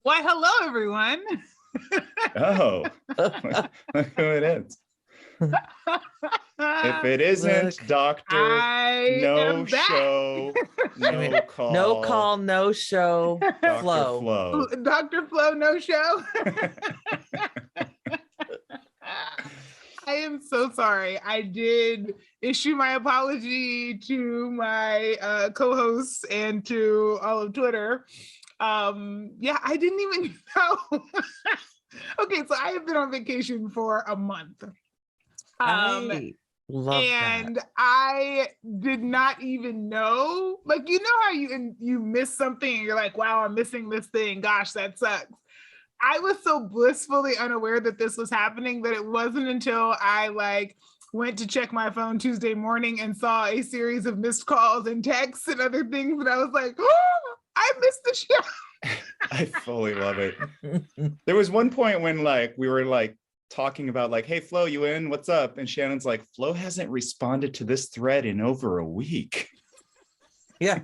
Why, hello, everyone. Oh, look who it is. If it isn't Dr. No Show, No Call. No call, no show, Dr. Flo. Dr. Flo, no show. I am so sorry. I did issue my apology to my co-hosts and to all of Twitter. Yeah, I didn't even know. Okay, so I have been on vacation for a month. I love and that. I did not even know, like, you know how you miss something and you're like, wow, I'm missing this thing. Gosh, that sucks. I was so blissfully unaware that this was happening that it wasn't until I went to check my phone Tuesday morning and saw a series of missed calls and texts and other things, and I was like, oh, I missed the show. I fully love it. There was one point when we were talking about hey, Flo, you in? What's up? And Shannon's like, Flo hasn't responded to this thread in over a week. Yeah.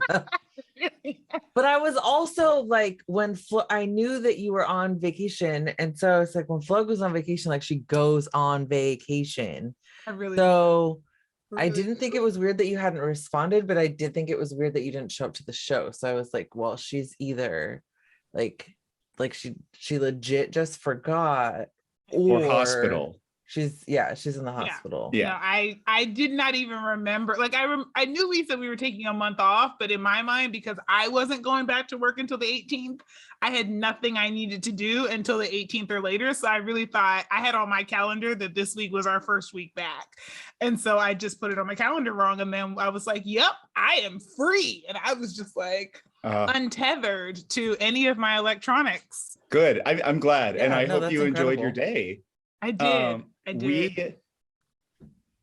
But I was also when Flo, I knew that you were on vacation. And so it's when Flo goes on vacation, she goes on vacation. I didn't think it was weird that you hadn't responded, but I did think it was weird that you didn't show up to the show. So I was like, well, she's either she legit just forgot or hospital. She's in the hospital. Yeah. No, I did not even remember. I knew we said we were taking a month off, but in my mind, because I wasn't going back to work until the 18th, I had nothing I needed to do until the 18th or later. So I really thought I had on my calendar that this week was our first week back. And so I just put it on my calendar wrong. And then I was like, yep, I am free. And I was just untethered to any of my electronics. Good. I'm glad. And I hope you enjoyed your day. I did. We,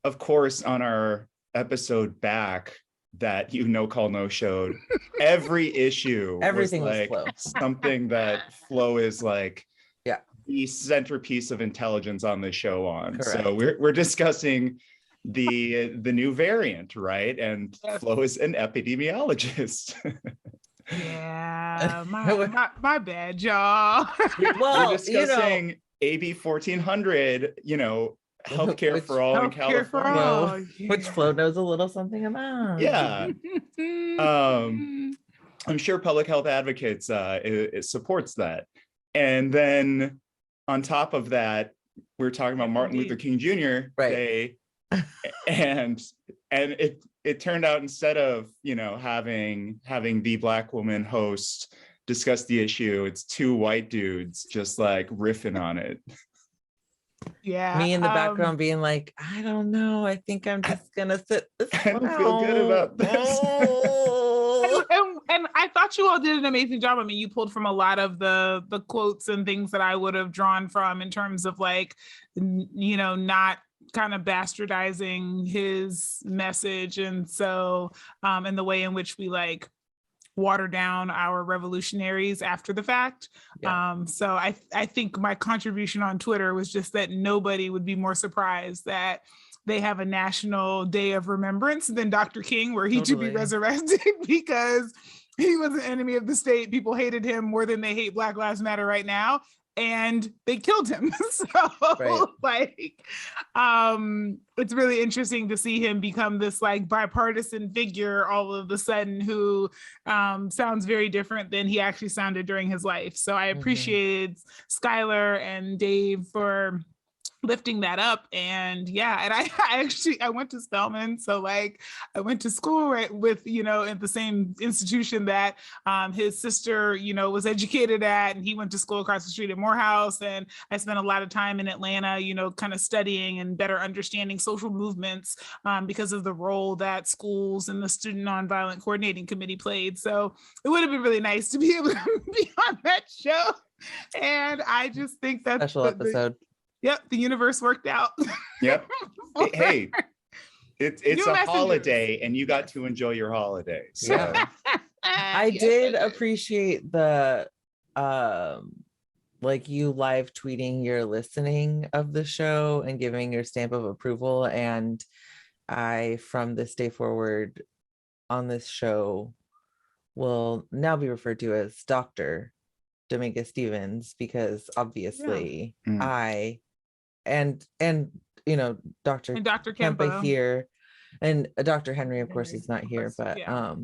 of course, on our episode back that No Call, No Showed, every issue everything was Flo. Something that Flo is the centerpiece of intelligence on the show on. Correct. So we're discussing the new variant, right? And Flo is an epidemiologist. Yeah, my bad, y'all. Well, we're discussing AB 1400, healthcare for all in California, which Flo knows a little something about. Yeah. I'm sure Public Health Advocates it supports that. And then on top of that, we're talking about Martin Luther King Jr. Day, and it turned out instead of having the Black woman host discuss the issue, it's two white dudes just riffing on it. Yeah, me in the background being like, I don't know, I think I'm just gonna sit this I don't feel good about this. And I thought you all did an amazing job. I mean, you pulled from a lot of the quotes and things that I would have drawn from in terms of not kind of bastardizing his message, and so and the way in which we water down our revolutionaries after the fact. Yeah. So I think my contribution on Twitter was just that nobody would be more surprised that they have a national day of remembrance than Dr. King, where he should be resurrected, because he was an enemy of the state. People hated him more than they hate Black Lives Matter right now, and they killed him. So it's really interesting to see him become this bipartisan figure all of a sudden, who sounds very different than he actually sounded during his life. So I appreciated Skylar and Dave for lifting that up. And and I went to Spelman, so I went to school with at the same institution that his sister was educated at, and he went to school across the street at Morehouse. And I spent a lot of time in Atlanta kind of studying and better understanding social movements because of the role that schools and the Student Nonviolent Coordinating Committee played. So it would have been really nice to be able to be on that show. And I just think that's special episode. Yep, the universe worked out. Yep. Hey, it's a holiday, and you got to enjoy your holiday. So I did appreciate the you live tweeting your listening of the show and giving your stamp of approval. And I, from this day forward on this show, will now be referred to as Dr. Dominguez Stevens, because obviously Mm. I and you know, Dr. And Dr. Kempa Kempa. here, and Dr. Henry, of course, he's not of here, course, but yeah.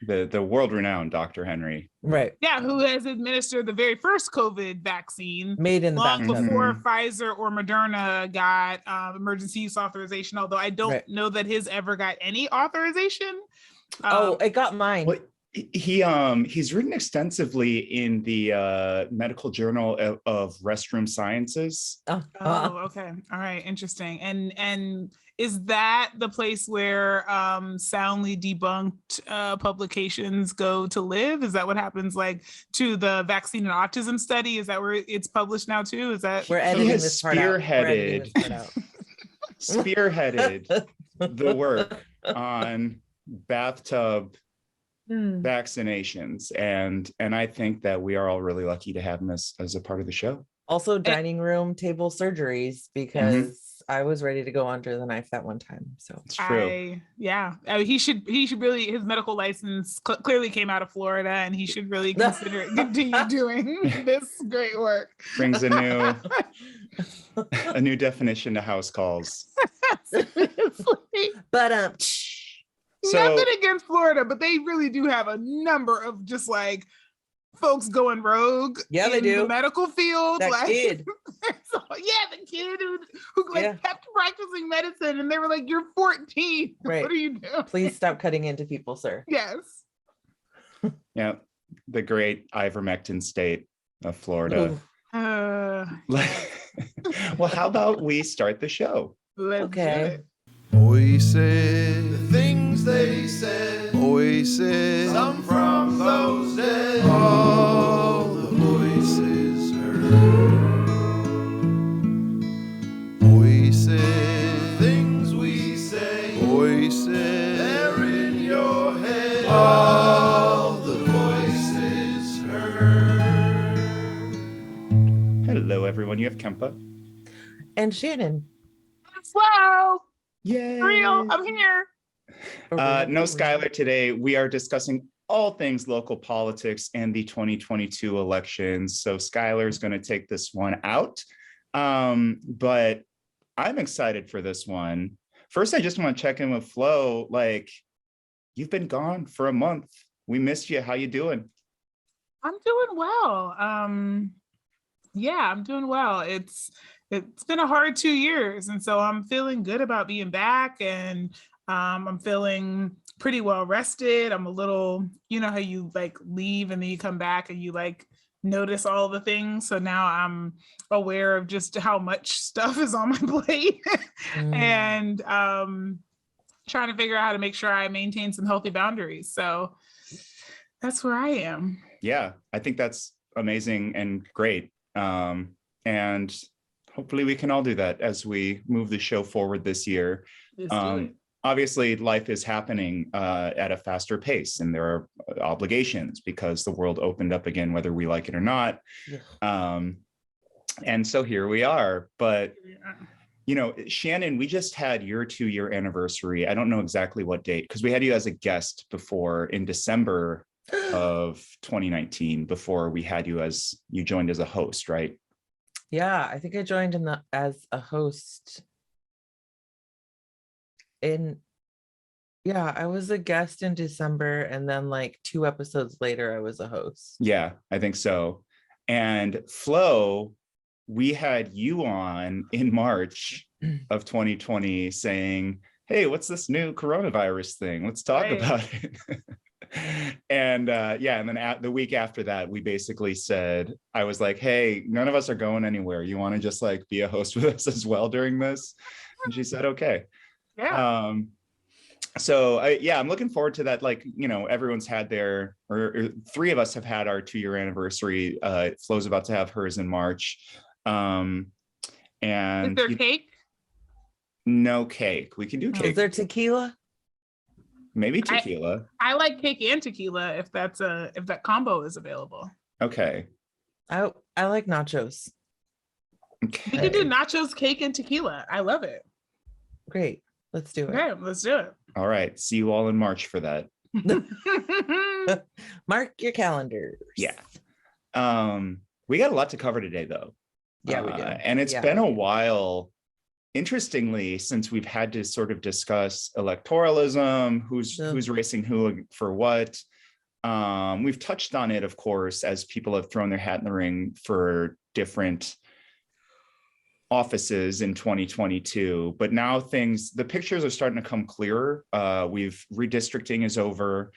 The world-renowned Dr. Henry. right. Yeah, who has administered the very first COVID vaccine Made in the long bathtub. before Pfizer or Moderna got emergency use authorization, although I don't know that his ever got any authorization. It got mine. Well, he's written extensively in the medical journal of restroom sciences. Oh, okay. All right. Interesting. And is that the place where soundly debunked publications go to live? Is that what happens like to the vaccine and autism study? Is that where it's published now too? Is that We're editing this part out. Spearheaded the work on bathtub vaccinations, and I think that we are all really lucky to have him as a part of the show. Also dining room table surgeries, because I was ready to go under the knife that one time. So it's true. He should really, his medical license clearly came out of Florida, and he should really consider continue doing this great work. Brings a new definition to house calls. But nothing against Florida, but they really do have a number of just like folks going rogue. Yeah, they in do. The medical field. That like, kid. So, the kid who kept practicing medicine, and they were like, "You're 14. Right. What are you doing? Please stop cutting into people, sir." Yes. Yeah, the great ivermectin state of Florida. Well, how about we start the show? Let's do it. Voices, the things they said. Voices, some from those dead. All the voices heard. Voices, things we say. Voices, they're in your head. All the voices heard. Hello, everyone. You have Kempa and Shannon. Wow. Yay! Real, I'm here. No Skylar today. We are discussing all things local politics and the 2022 elections. So Skylar is going to take this one out. But I'm excited for this one. First, I just want to check in with Flo. Like, you've been gone for a month. We missed you. How you doing? I'm doing well. I'm doing well. It's been a hard 2 years, and so I'm feeling good about being back, and I'm feeling pretty well rested. I'm a little, you know how you like leave and then you come back and you like notice all the things. So now I'm aware of just how much stuff is on my plate and trying to figure out how to make sure I maintain some healthy boundaries. So that's where I am. Yeah, I think that's amazing and great. And hopefully we can all do that as we move the show forward this year. Obviously, life is happening at a faster pace, and there are obligations because the world opened up again, whether we like it or not. And so here we are. But, you know, Shannon, we just had your 2-year anniversary. I don't know exactly what date, because we had you as a guest before in December of 2019, before we had you joined as a host, right? Yeah, I think I joined as a host. I was a guest in December, and then like 2 episodes later, I was a host. Yeah, I think so. And Flo, we had you on in March of 2020 saying, "Hey, what's this new coronavirus thing? Let's talk about it." And and then the week after that, we basically said, I was like, "Hey, none of us are going anywhere. You want to just like be a host with us as well during this?" And she said, "Okay." Yeah. So I'm looking forward to that. Like, you know, everyone's had their, or 3 of us have had our 2-year anniversary. Flo's about to have hers in March. And is there cake? No cake. We can do cake. Is there tequila? Maybe tequila. I like cake and tequila if that combo is available. Okay. I like nachos. Okay. We can do nachos, cake, and tequila. I love it. Great. Let's do it. Okay, let's do it. All right. See you all in March for that. Mark your calendars. Yeah. We got a lot to cover today, though. Yeah, we do. And it's been a while, interestingly, since we've had to sort of discuss electoralism, who's racing who for what. We've touched on it, of course, as people have thrown their hat in the ring for different offices in 2022, but now the pictures are starting to come clearer. Redistricting is over.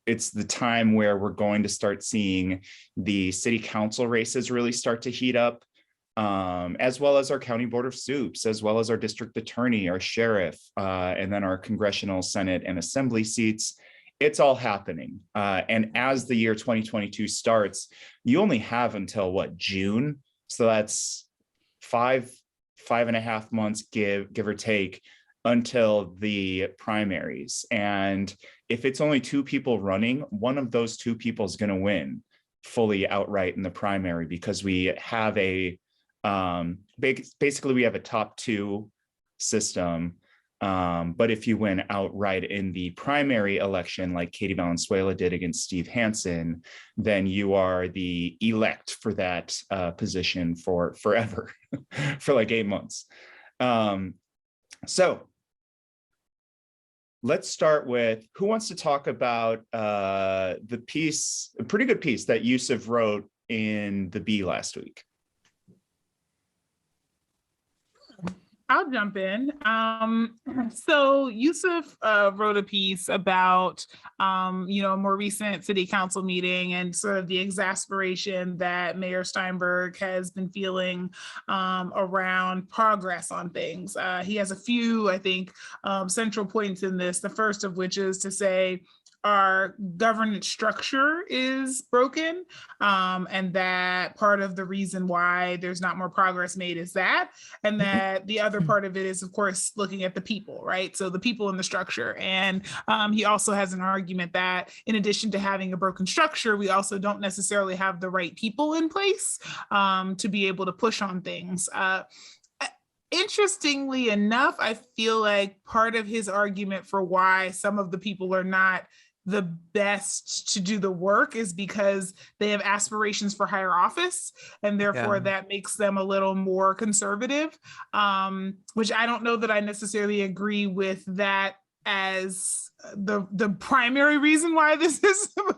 It's the time where we're going to start seeing the city council races really start to heat up, as well as our county board of soups, as well as our district attorney, our sheriff, and then our congressional, senate, and assembly seats. It's all happening. And as the year 2022 starts, you only have until June? So that's 5.5 months, give or take, until the primaries. And if it's only 2 people running, one of those 2 people is going to win fully outright in the primary, because we have basically we have a top 2 system. But if you win outright in the primary election, like Katie Valenzuela did against Steve Hansen, then you are the elect for that position for forever, for like 8 months. So let's start with, who wants to talk about the piece, a pretty good piece that Yousef wrote in the Bee last week? I'll jump in. So Yousef wrote a piece about, a more recent city council meeting and sort of the exasperation that Mayor Steinberg has been feeling around progress on things. He has a few, I think, central points in this, the first of which is to say, our governance structure is broken, and that part of the reason why there's not more progress made is that, and that the other part of it is, of course, looking at the people, right? So the people in the structure. And he also has an argument that in addition to having a broken structure, we also don't necessarily have the right people in place to be able to push on things. Interestingly enough, I feel like part of his argument for why some of the people are not the best to do the work is because they have aspirations for higher office, and therefore that makes them a little more conservative, which I don't know that I necessarily agree with that as the primary reason why this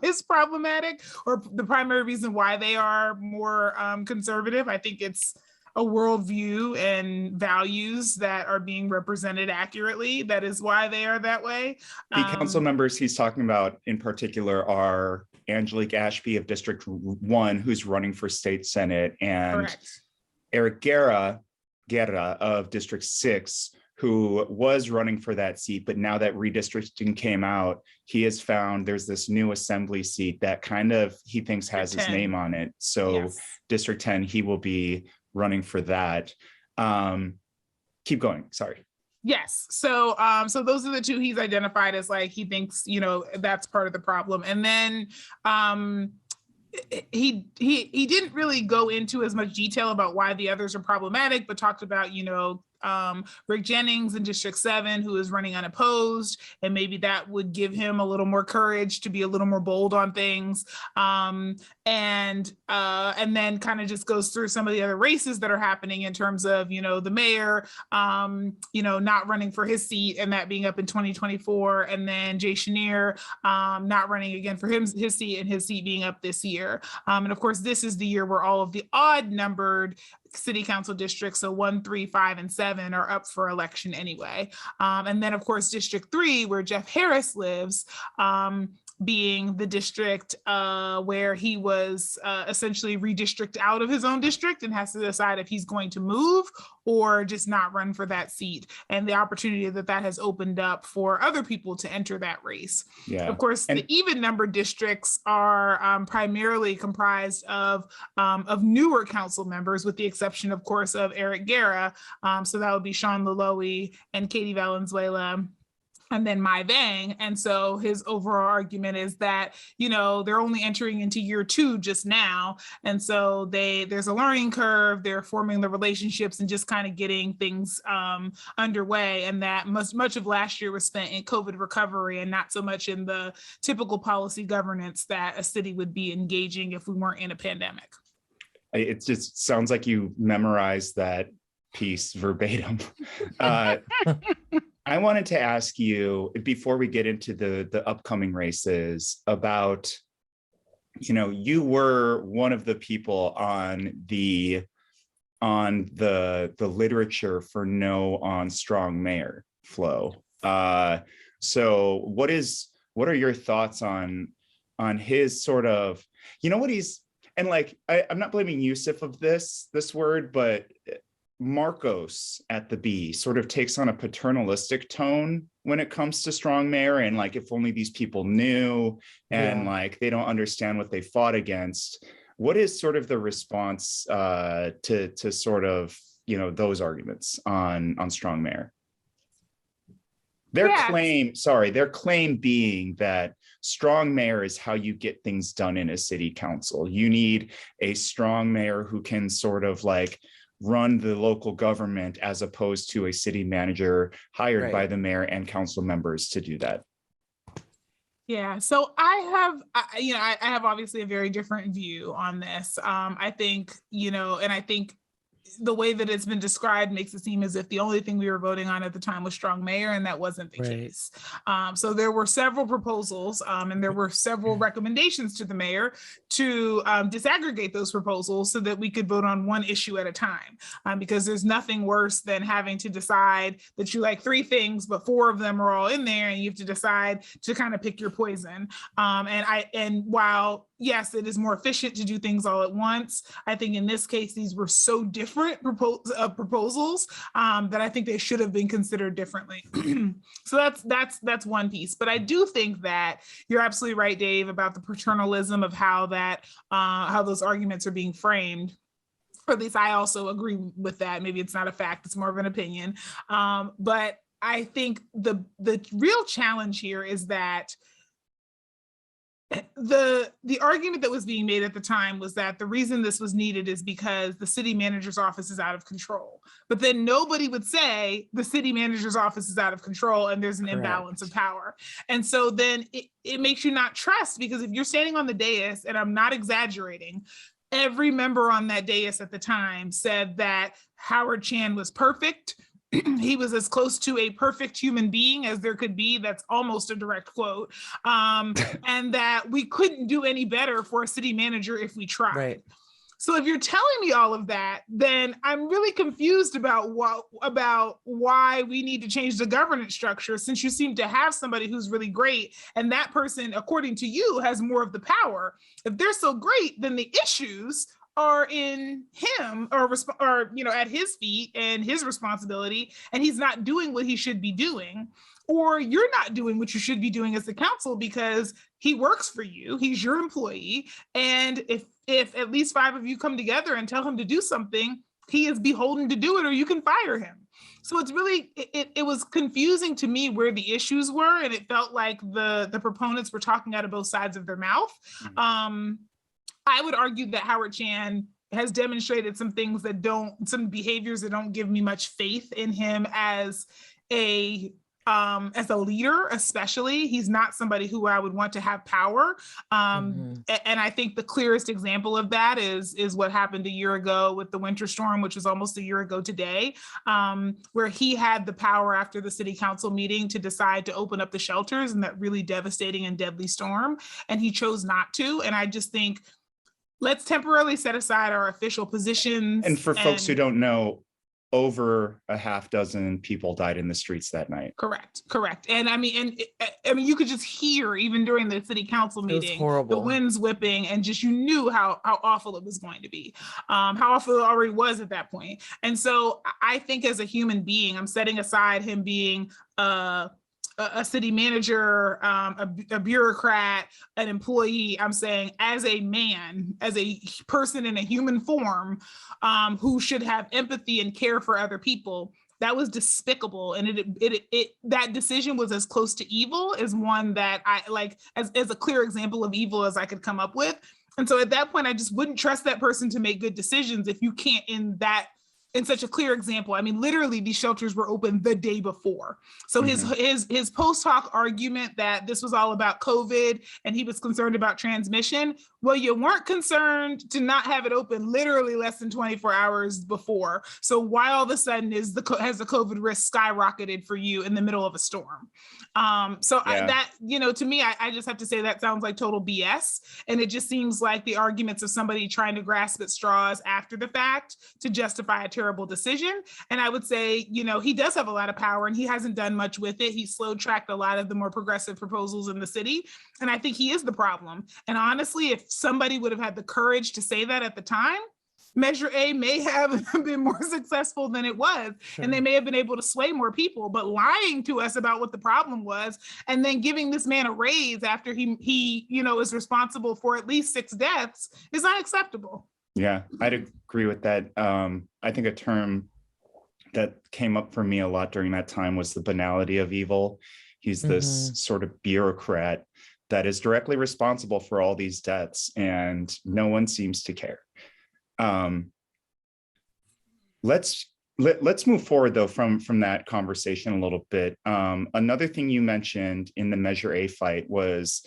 is problematic, or the primary reason why they are more conservative. I think it's a worldview and values that are being represented accurately. That is why they are that way. The council members he's talking about in particular are Angelique Ashby of District 1, who's running for state senate, and Correct. Eric Guerra of District 6, who was running for that seat, but now that redistricting came out, he has found there's this new assembly seat that kind of he thinks has his name on it. So yes. District 10, he will be running for that. Keep going, sorry. Yes, so those are the 2 he's identified as, like, he thinks, that's part of the problem. And then he didn't really go into as much detail about why the others are problematic, but talked about, Rick Jennings in District 7, who is running unopposed, and maybe that would give him a little more courage to be a little more bold on things. And then kind of just goes through some of the other races that are happening in terms of, the mayor, not running for his seat and that being up in 2024, and then Jay Chenier not running again for his seat and his seat being up this year. And of course, this is the year where all of the odd numbered city council districts, so 1, 3, 5, and 7 are up for election anyway. And then of course, District 3, where Jeff Harris lives, being the district where he was essentially redistricted out of his own district and has to decide if he's going to move or just not run for that seat, and the opportunity that has opened up for other people to enter that race. Yeah. Of course, the even numbered districts are primarily comprised of newer council members, with the exception, of course, of Eric Guerra. So that would be Sean Laloe and Katie Valenzuela. and then my bang. And so his overall argument is that, you know, they're only entering into year 2 just now. And so there's a learning curve, they're forming the relationships and just kind of getting things underway. And that much of last year was spent in COVID recovery and not so much in the typical policy governance that a city would be engaging if we weren't in a pandemic. It just sounds like you memorized that piece verbatim. I wanted to ask you, before we get into the upcoming races, about, you know, you were one of the people on the literature for no on strong mayor flow. So what are your thoughts on his sort of, you know, what he's, and like, I'm not blaming Yousef of this word, but Marcos at the B sort of takes on a paternalistic tone when it comes to strong mayor, and like, if only these people knew, and like they don't understand what they fought against. What is sort of the response to sort of, you know, those arguments on strong mayor? Their claim being that strong mayor is how you get things done in a city council. You need a strong mayor who can sort of like run the local government, as opposed to a city manager hired by the mayor and council members to do that. Yeah, so I have obviously a very different view on this. I think, you know, and I think the way that it's been described makes it seem as if the only thing we were voting on at the time was strong mayor, and that wasn't the case. So there were several proposals, and there were several recommendations to the mayor to disaggregate those proposals so that we could vote on one issue at a time, because there's nothing worse than having to decide that you like 3 things, but 4 of them are all in there, and you have to decide to kind of pick your poison. And while yes, it is more efficient to do things all at once, I think in this case, these were so different proposals that I think they should have been considered differently. So that's one piece. But I do think that you're absolutely right, Dave, about the paternalism of how those arguments are being framed. Or at least I also agree with that. Maybe it's not a fact, it's more of an opinion. But I think the real challenge here is that the argument that was being made at the time was that the reason this was needed is because the city manager's office is out of control. But then nobody would say the city manager's office is out of control and there's an imbalance of power. And so then it makes you not trust, because if you're standing on the dais, and I'm not exaggerating, every member on that dais at the time said that Howard Chan was perfect. He was as close to a perfect human being as there could be. That's almost a direct quote. And that we couldn't do any better for a city manager if we tried. Right. So if you're telling me all of that, then I'm really confused about why we need to change the governance structure, since you seem to have somebody who's really great, and that person, according to you, has more of the power. If they're so great, then the issues are in him, or you know, at his feet and his responsibility, and he's not doing what he should be doing, or you're not doing what you should be doing as the council because he works for you, he's your employee, and if at least 5 of you come together and tell him to do something, he is beholden to do it, or you can fire him. So it's really, it was confusing to me where the issues were, and it felt like the proponents were talking out of both sides of their mouth. I would argue that Howard Chan has demonstrated some behaviors that don't give me much faith in him as a leader, especially. He's not somebody who I would want to have power. And I think the clearest example of that is what happened a year ago with the winter storm, which was almost a year ago today, where he had the power after the city council meeting to decide to open up the shelters in that really devastating and deadly storm. And he chose not to. And I just think, let's temporarily set aside our official positions. And for folks who don't know, over a half dozen people died in the streets that night. Correct. And I mean, you could just hear, even during the city council meeting, the winds whipping, and just, you knew how awful it was going to be, how awful it already was at that point. And so I think as a human being, I'm setting aside him being a city manager, a bureaucrat, an employee. I'm saying as a man, as a person in a human form, who should have empathy and care for other people, that was despicable. And that decision was as close to evil as one that I like, as a clear example of evil as I could come up with. And so at that point, I just wouldn't trust that person to make good decisions if you can't in such a clear example. I mean, literally these shelters were open the day before. So his post hoc argument that this was all about COVID and he was concerned about transmission. Well, you weren't concerned to not have it open literally less than 24 hours before. So why all of a sudden has the COVID risk skyrocketed for you in the middle of a storm? To me, I just have to say that sounds like total BS. And it just seems like the arguments of somebody trying to grasp at straws after the fact to justify a terrible decision. And I would say, he does have a lot of power and he hasn't done much with it. He slow tracked a lot of the more progressive proposals in the city. And I think he is the problem. And honestly, if somebody would have had the courage to say that at the time, Measure A may have been more successful than it was, and they may have been able to sway more people. But lying to us about what the problem was, and then giving this man a raise after he is responsible for at least 6 deaths is unacceptable. Yeah, I'd agree with that. I think a term that came up for me a lot during that time was the banality of evil. He's this sort of bureaucrat that is directly responsible for all these deaths, and no one seems to care. Let's move forward though from that conversation a little bit. Another thing you mentioned in the Measure A fight was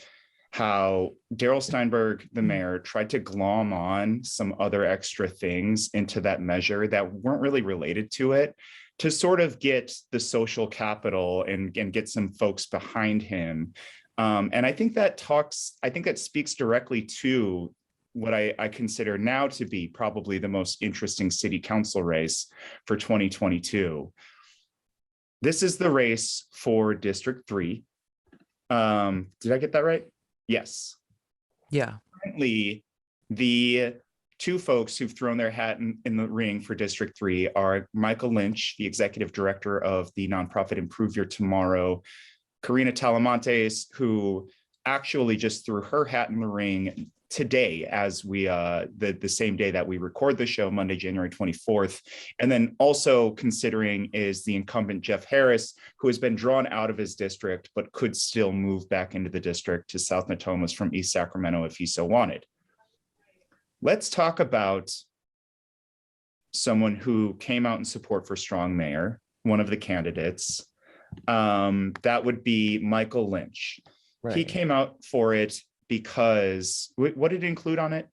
how Darrell Steinberg, the mayor, tried to glom on some other extra things into that measure that weren't really related to it, to sort of get the social capital and get some folks behind him. And I think that speaks directly to what I consider now to be probably the most interesting city council race for 2022. This is the race for District 3. Did I get that right? Yes. Yeah. Currently, the 2 folks who've thrown their hat in the ring for District 3 are Michael Lynch, the executive director of the nonprofit Improve Your Tomorrow, Karina Talamantes, who actually just threw her hat in the ring today, as we the same day that we record the show, Monday, January 24th. And then also considering is the incumbent Jeff Harris, who has been drawn out of his district, but could still move back into the district to South Natomas from East Sacramento if he so wanted. Let's talk about someone who came out in support for Strong Mayor, one of the candidates. That would be Michael Lynch. Right. He came out for it because, what did it include on it?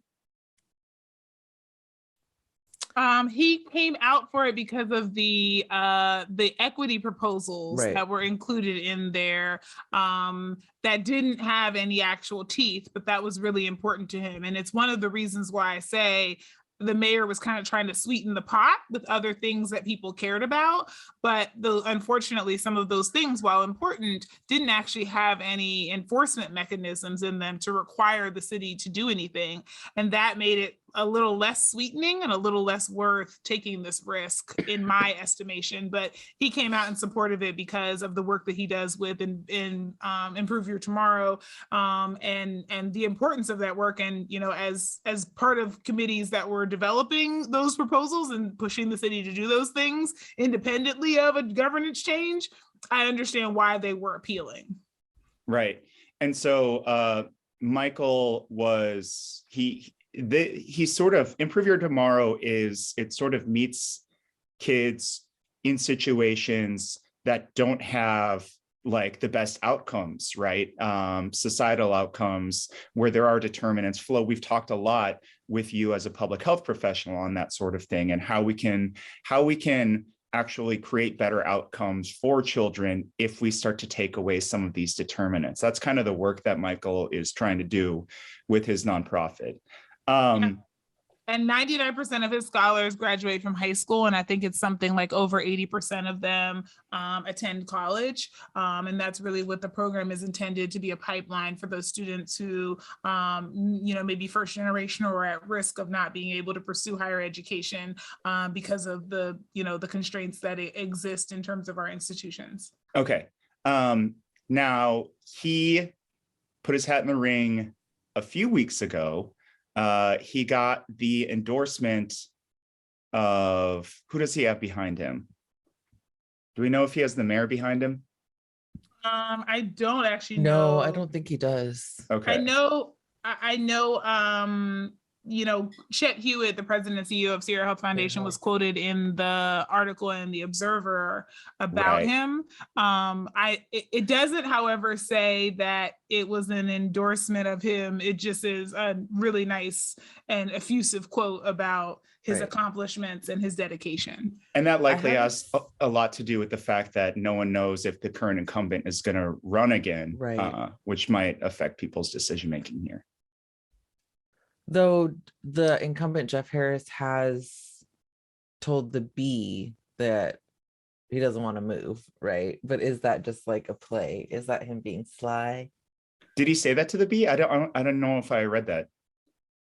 He came out for it because of the equity proposals that were included in there that didn't have any actual teeth, but that was really important to him. And it's one of the reasons why I say the mayor was kind of trying to sweeten the pot with other things that people cared about. But unfortunately, some of those things, while important, didn't actually have any enforcement mechanisms in them to require the city to do anything. And that made it a little less sweetening and a little less worth taking this risk, in my estimation. But he came out in support of it because of the work that he does with in Improve Your Tomorrow, and the importance of that work. And as part of committees that were developing those proposals and pushing the city to do those things independently of a governance change, I understand why they were appealing. Right. And so Michael was he sort of Improve Your Tomorrow it sort of meets kids in situations that don't have like the best outcomes, right? Societal outcomes where there are determinants. Flo, we've talked a lot with you as a public health professional on that sort of thing, and how we can actually create better outcomes for children if we start to take away some of these determinants. That's kind of the work that Michael is trying to do with his nonprofit. And 99% of his scholars graduate from high school, and I think it's something like over 80% of them attend college. And that's really what the program is intended to be, a pipeline for those students who, maybe first generation or at risk of not being able to pursue higher education because of the constraints that exist in terms of our institutions. Okay. Now, he put his hat in the ring a few weeks ago. He got the endorsement of, who does he have behind him? Do we know if he has the mayor behind him? I don't actually No, know. I don't think he does. Okay. I know, you know, Chet Hewitt, the president and CEO of Sierra Health Foundation, was quoted in the article in The Observer about him. It doesn't, however, say that it was an endorsement of him. It just is a really nice and effusive quote about his accomplishments and his dedication. And that likely has a lot to do with the fact that no one knows if the current incumbent is going to run again, which might affect people's decision-making here. Though the incumbent Jeff Harris has told the Bee that he doesn't want to move, right? But is that just like a play? Is that him being sly? Did he say that to the Bee? I don't know if I read that.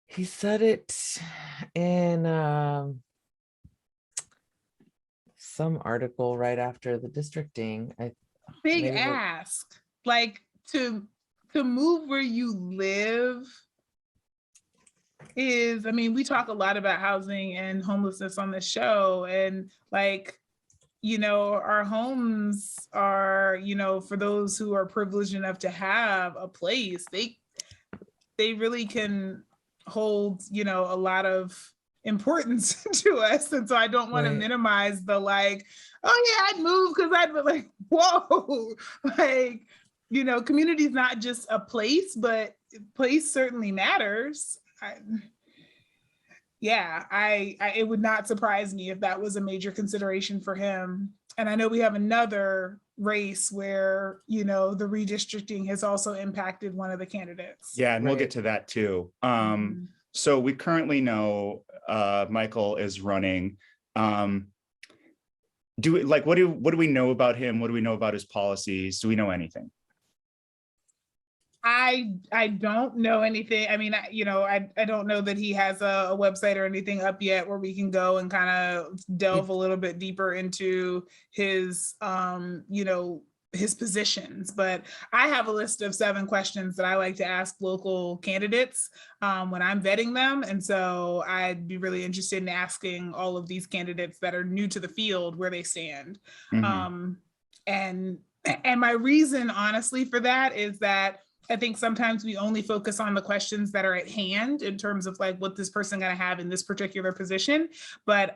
He said it in some article right after the districting. Big ask, like to move where you live is, I mean, we talk a lot about housing and homelessness on the show, and like, you know, our homes are, you know, for those who are privileged enough to have a place, they really can hold, you know, a lot of importance to us. And so I don't want to minimize the like, oh yeah, I'd move because I'd be like, whoa, like, you know, community is not just a place, but place certainly matters. It would not surprise me if that was a major consideration for him. And I know we have another race where, you know, the redistricting has also impacted one of the candidates. Yeah, and we'll get to that too. So we currently know Michael is running. What do we know about him? What do we know about his policies? Do we know anything? I don't know anything. I mean, I don't know that he has a website or anything up yet where we can go and kind of delve a little bit deeper into his, his positions. But I have a list of 7 questions that I like to ask local candidates when I'm vetting them. And so I'd be really interested in asking all of these candidates that are new to the field where they stand. And my reason, honestly, for that is that I think sometimes we only focus on the questions that are at hand in terms of like what this person going to have in this particular position. But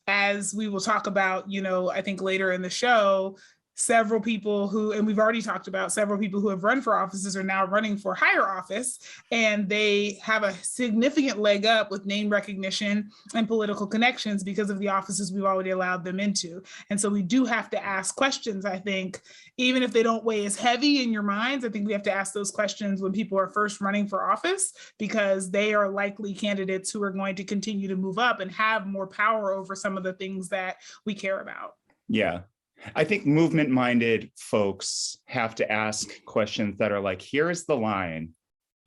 as we will talk about, I think later in the show, several people who, and we've already talked about several people who have run for offices are now running for higher office, and they have a significant leg up with name recognition and political connections because of the offices we've already allowed them into. And so we do have to ask questions, I think, even if they don't weigh as heavy in your minds. I think we have to ask those questions when people are first running for office, because they are likely candidates who are going to continue to move up and have more power over some of the things that we care about. Yeah. I think movement-minded folks have to ask questions that are like, here is the line.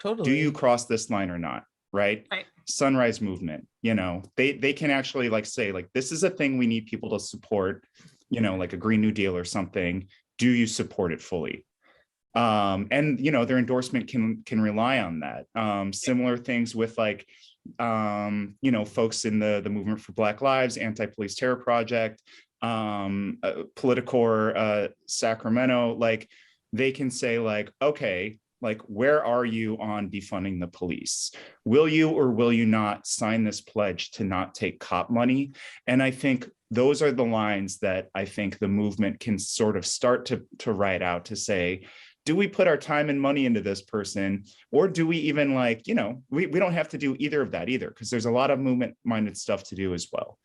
Totally. Do you cross this line or not? Right? Sunrise movement, they can actually like say, like, this is a thing we need people to support, like a Green New Deal or something. Do you support it fully? And, their endorsement can rely on that. Similar things with like, folks in the movement for Black Lives, Anti-Police Terror Project, Politicore, Sacramento, like they can say like, okay, like, where are you on defunding the police? Will you or will you not sign this pledge to not take cop money? And I think those are the lines that I think the movement can sort of start to write out, to say, do we put our time and money into this person, or do we even like, we don't have to do either of that either, because there's a lot of movement-minded stuff to do as well.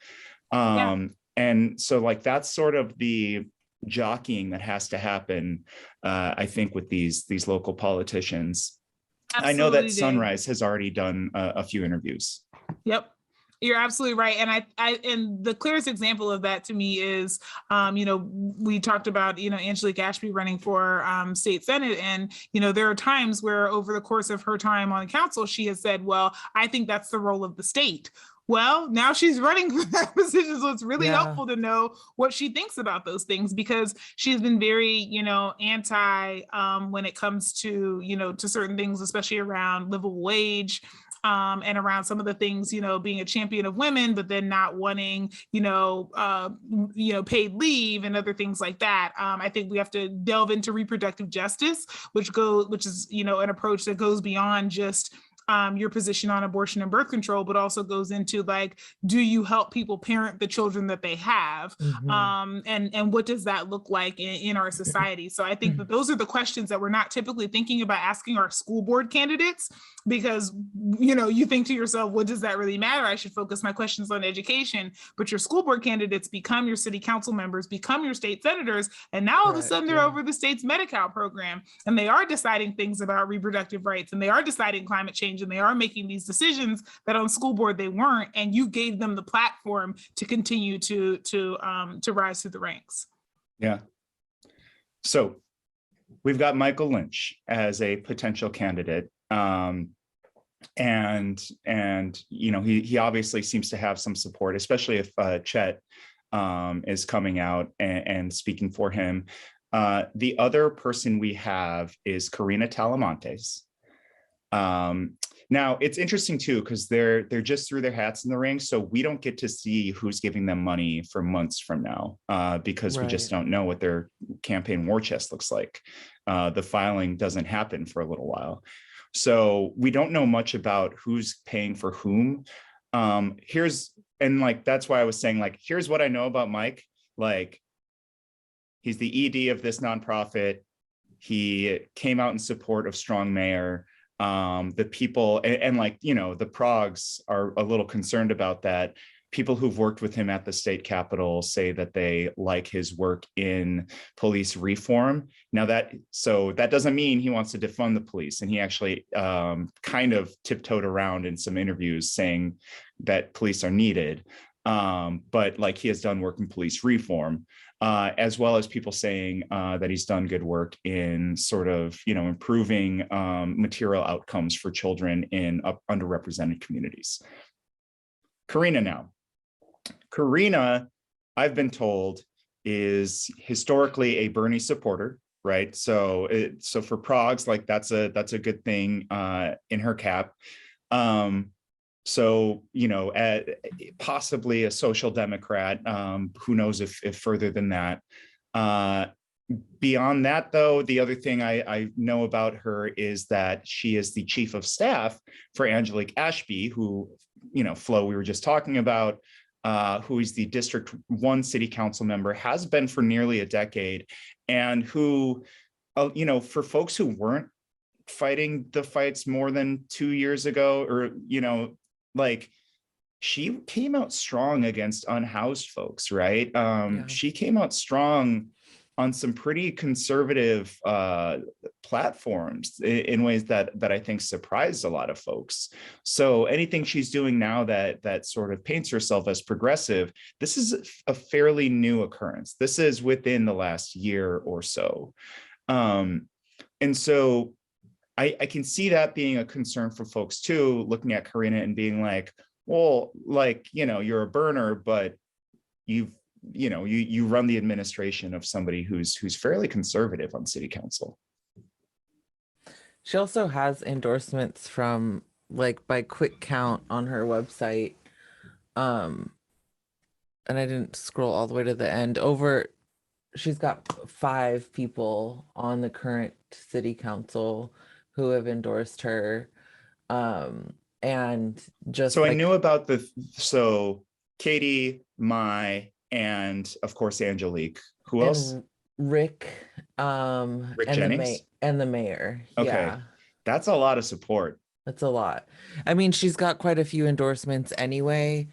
And so like that's sort of the jockeying that has to happen, I think, with these local politicians. Absolutely. I know that Sunrise has already done a few interviews. Yep. You're absolutely right. And and the clearest example of that to me is, we talked about, Angelique Ashby running for state Senate. And, there are times where over the course of her time on council, she has said, well, I think that's the role of the state. Well, now she's running for that position, so it's really helpful to know what she thinks about those things, because she's been very, anti when it comes to, to certain things, especially around livable wage, and around some of the things, being a champion of women, but then not wanting, paid leave and other things like that. I think we have to delve into reproductive justice, which is, an approach that goes beyond just your position on abortion and birth control, but also goes into like, do you help people parent the children that they have? And what does that look like in our society? So I think that those are the questions that we're not typically thinking about asking our school board candidates, because, you think to yourself, what does that really matter? I should focus my questions on education, but your school board candidates become your city council members, become your state senators. And now all of a sudden they're over the state's Medi-Cal program, and they are deciding things about reproductive rights, and they are deciding climate change, and they are making these decisions that on school board they weren't, and you gave them the platform to continue to rise through the ranks. Yeah. So we've got Michael Lynch as a potential candidate. And he obviously seems to have some support, especially if Chet is coming out and speaking for him. The other person we have is Karina Talamantes. Now it's interesting too, because they're just threw their hats in the ring, so we don't get to see who's giving them money for months from now, because we just don't know what their campaign war chest looks like. The filing doesn't happen for a little while, so we don't know much about who's paying for whom. That's why I was saying, like, here's what I know about Mike. Like, he's the ED of this nonprofit. He came out in support of Strong Mayor. The people and the progs are a little concerned about that. People who've worked with him at the state capitol say that they like his work in police reform. Now that doesn't mean he wants to defund the police. And he actually kind of tiptoed around in some interviews saying that police are needed. But like, he has done work in police reform, as well as people saying that he's done good work in sort of, improving material outcomes for children in underrepresented communities. Karina, I've been told, is historically a Bernie supporter, right? So for progs, like, that's a good thing in her cap. Possibly a social democrat, who knows if further than that. Beyond that, though, the other thing I know about her is that she is the chief of staff for Angelique Ashby, who, Flo, we were just talking about, who is the District 1 city council member, has been for nearly a decade, and who, for folks who weren't fighting the fights more than 2 years ago, or, she came out strong against unhoused folks, right? She came out strong on some pretty conservative platforms in ways that I think surprised a lot of folks. So anything she's doing now that sort of paints herself as progressive, this is a fairly new occurrence. This is within the last year or so. And so I can see that being a concern for folks too, looking at Karina and being like, well, you're a burner, but you run the administration of somebody who's fairly conservative on city council. She also has endorsements from, by quick count on her website. And I didn't scroll all the way to the end. She's got 5 people on the current city council who have endorsed her. And just so I knew about Katie, Mai, and of course Angelique. Who else? Rick, Rick Jennings? And the mayor. Okay. Yeah. That's a lot of support. That's a lot. I mean, she's got quite a few endorsements anyway.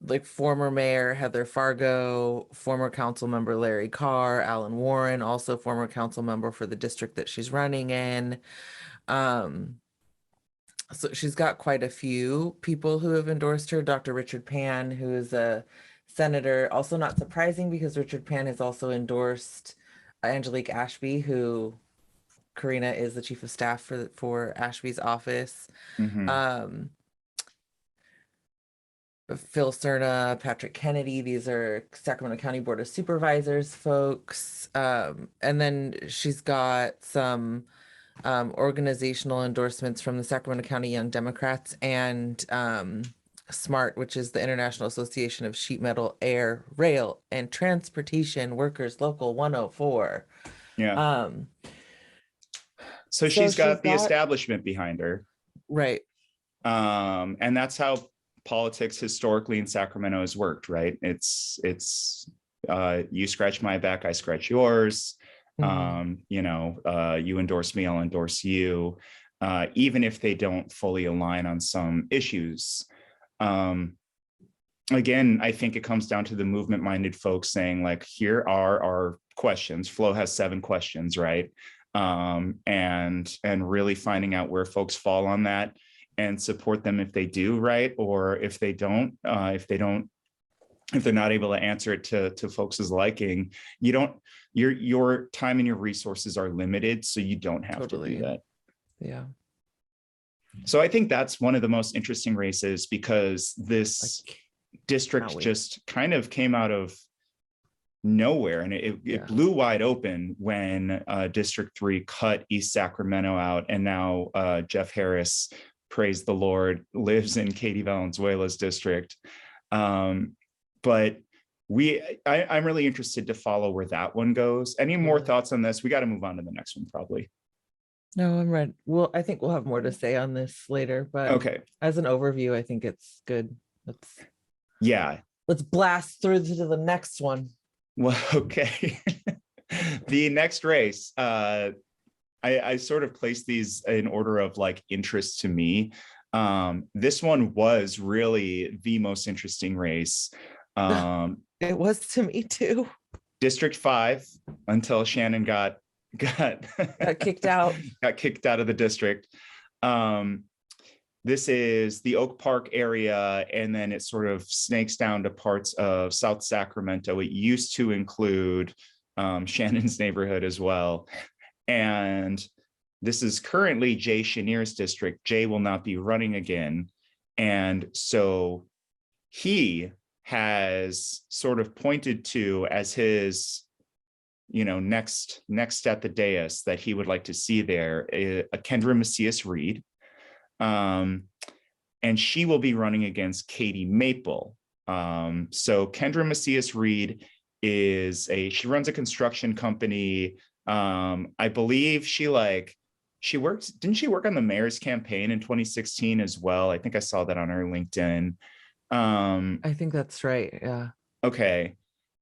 Like former mayor Heather Fargo, former council member Larry Carr, Alan Warren, also former council member for the district that she's running in. So she's got quite a few people who have endorsed her. Dr. Richard Pan, who is a senator, also not surprising because Richard Pan has also endorsed Angelique Ashby, who Karina is the chief of staff for Ashby's office. Mm-hmm. Phil Cerna, Patrick Kennedy, these are Sacramento County Board of Supervisors folks. And then she's got some organizational endorsements from the Sacramento County Young Democrats and SMART, which is the International Association of Sheet Metal, Air, Rail, and Transportation Workers Local 104. Yeah. So she's got the establishment behind her. Right. And that's how politics historically in Sacramento has worked, right? It's you scratch my back, I scratch yours. You know, you endorse me, I'll endorse you, even if they don't fully align on some issues. Again, I think it comes down to the movement-minded folks saying, like, here are our questions. Flo has 7 questions, right? And really finding out where folks fall on that and support them if they do, right? Or if they don't, if they're not able to answer it to folks' liking, your time and your resources are limited, so you don't have to do that. Yeah. So I think that's one of the most interesting races, because this district just kind of came out of nowhere, and it blew wide open when District 3 cut East Sacramento out, and now Jeff Harris, praise the Lord, lives in Katie Valenzuela's district. But I'm really interested to follow where that one goes. Any more thoughts on this? We got to move on to the next one, probably. No, I'm ready. Well, I think we'll have more to say on this later, but okay. As an overview, I think it's good. Let's blast through to the next one. Well, okay. The next race, I sort of placed these in order of like interest to me. This one was really the most interesting race. It was to me too. District 5, until Shannon got kicked out. Got kicked out of the district. This is the Oak Park area, and then it sort of snakes down to parts of South Sacramento. It used to include Shannon's neighborhood as well. And this is currently Jay Chenier's district. Jay will not be running again. And so he has sort of pointed to as his, you know, next at the dais that he would like to see there, a Kendra Macias Reed. And she will be running against Katie Maple. So Kendra Macias Reed she runs a construction company. I believe didn't she work on the mayor's campaign in 2016 as well? I think I saw that on her LinkedIn. I think that's right. Yeah. Okay.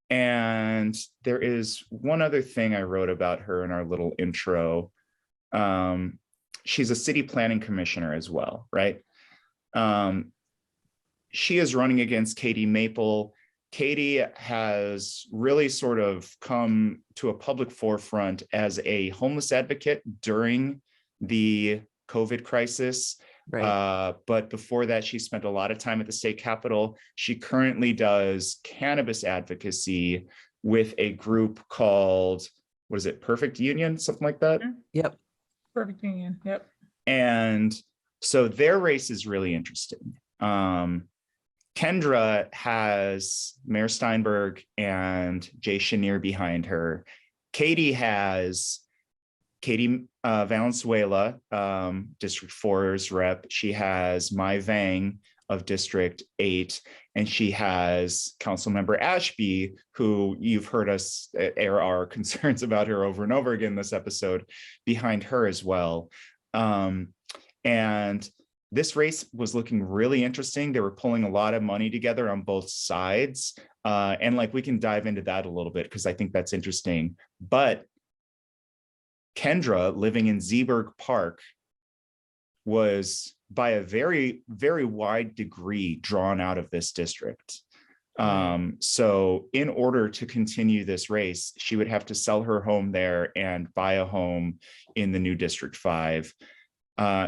And there is one other thing I wrote about her in our little intro. She's a city planning commissioner as well, right? She is running against Katie Maple. Katie has really sort of come to a public forefront as a homeless advocate during the COVID crisis. Right. But before that, she spent a lot of time at the state capitol. She currently does cannabis advocacy with a group called, what is it, Perfect Union, something like that? Yep. Perfect Union, yep. And so their race is really interesting. Kendra has Mayor Steinberg and Jay Chenier behind her. Katie has Katie Valenzuela, District 4's rep. She has Mai Vang of District 8, and she has Councilmember Ashby, who you've heard us air our concerns about her over and over again this episode, behind her as well. And this race was looking really interesting. They were pulling a lot of money together on both sides. And like, we can dive into that a little bit because I think that's interesting. But Kendra, living in Zeeburg Park, was by a very, very wide degree drawn out of this district. So in order to continue this race, she would have to sell her home there and buy a home in the new District 5.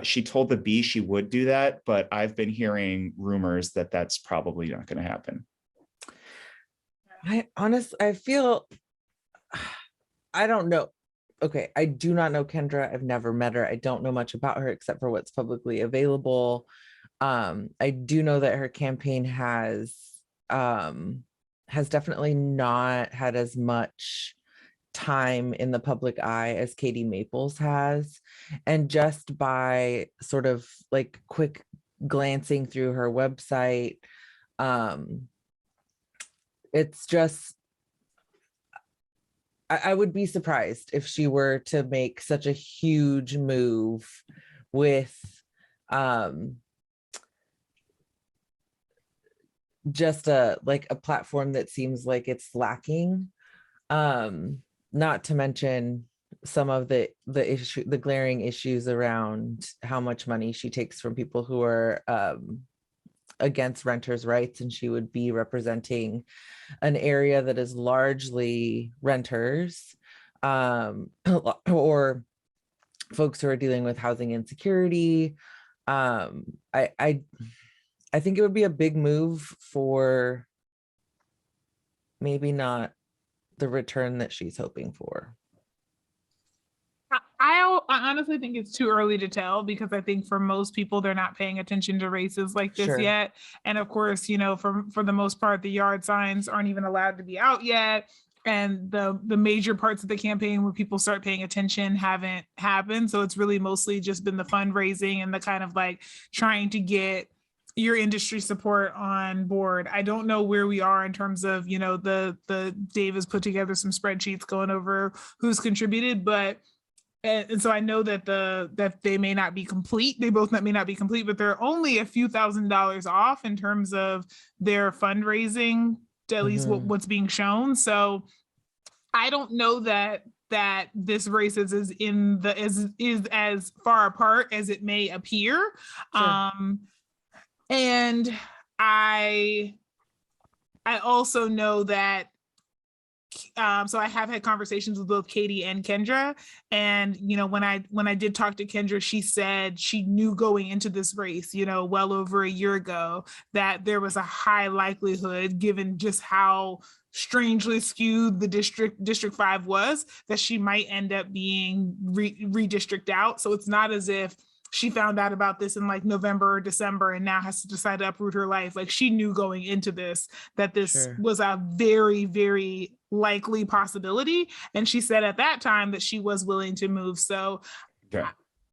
She told the Bee she would do that, but I've been hearing rumors that that's probably not going to happen. I feel, I don't know. Okay, I do not know Kendra. I've never met her. I don't know much about her except for what's publicly available. I do know that her campaign has definitely not had as much time in the public eye as Katie Maples has. And just by sort of like quick glancing through her website, it's just, I would be surprised if she were to make such a huge move with just a platform that seems like it's lacking. Not to mention some of the glaring issues around how much money she takes from people who are against renters' rights, and she would be representing an area that is largely renters or folks who are dealing with housing insecurity. I think it would be a big move for maybe not the return that she's hoping for. I honestly think it's too early to tell, because I think for most people, they're not paying attention to races like this yet. And of course, you know, for the most part, the yard signs aren't even allowed to be out yet. And the major parts of the campaign where people start paying attention haven't happened. So it's really mostly just been the fundraising and the kind of like trying to get your industry support on board. I don't know where we are in terms of, you know, the Dave has put together some spreadsheets going over who's contributed, but and so I know that that they may not be complete. They both may not be complete, but they're only a few $1,000s off in terms of their fundraising, at least what's being shown. So I don't know that this race is as far apart as it may appear. Sure. And I also know that so I have had conversations with both Katie and Kendra, and you know, when I did talk to Kendra, she said she knew going into this race, you know, well over a year ago, that there was a high likelihood, given just how strangely skewed the district 5 was, that she might end up being redistricted out. So it's not as if she found out about this in like November or December and now has to decide to uproot her life. Like, she knew going into this that this was a very, very likely possibility. And she said at that time that she was willing to move. So yeah,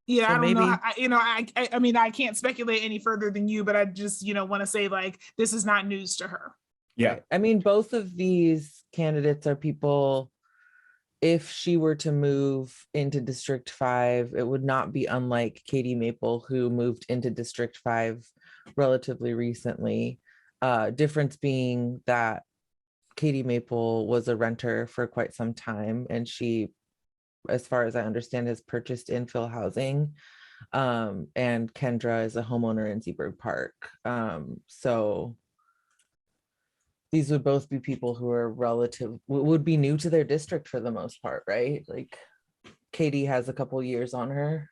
so I don't know. I mean, I can't speculate any further than you, but I just, you know, want to say like, this is not news to her. Yeah. I mean, both of these candidates are people, if she were to move into District 5, it would not be unlike Katie Maple, who moved into District 5 relatively recently. Difference being that Katie Maple was a renter for quite some time, and she, as far as I understand, has purchased infill housing. And Kendra is a homeowner in Seaburg Park. So these would both be people who are would be new to their district for the most part, right? Like, Katie has a couple years on her.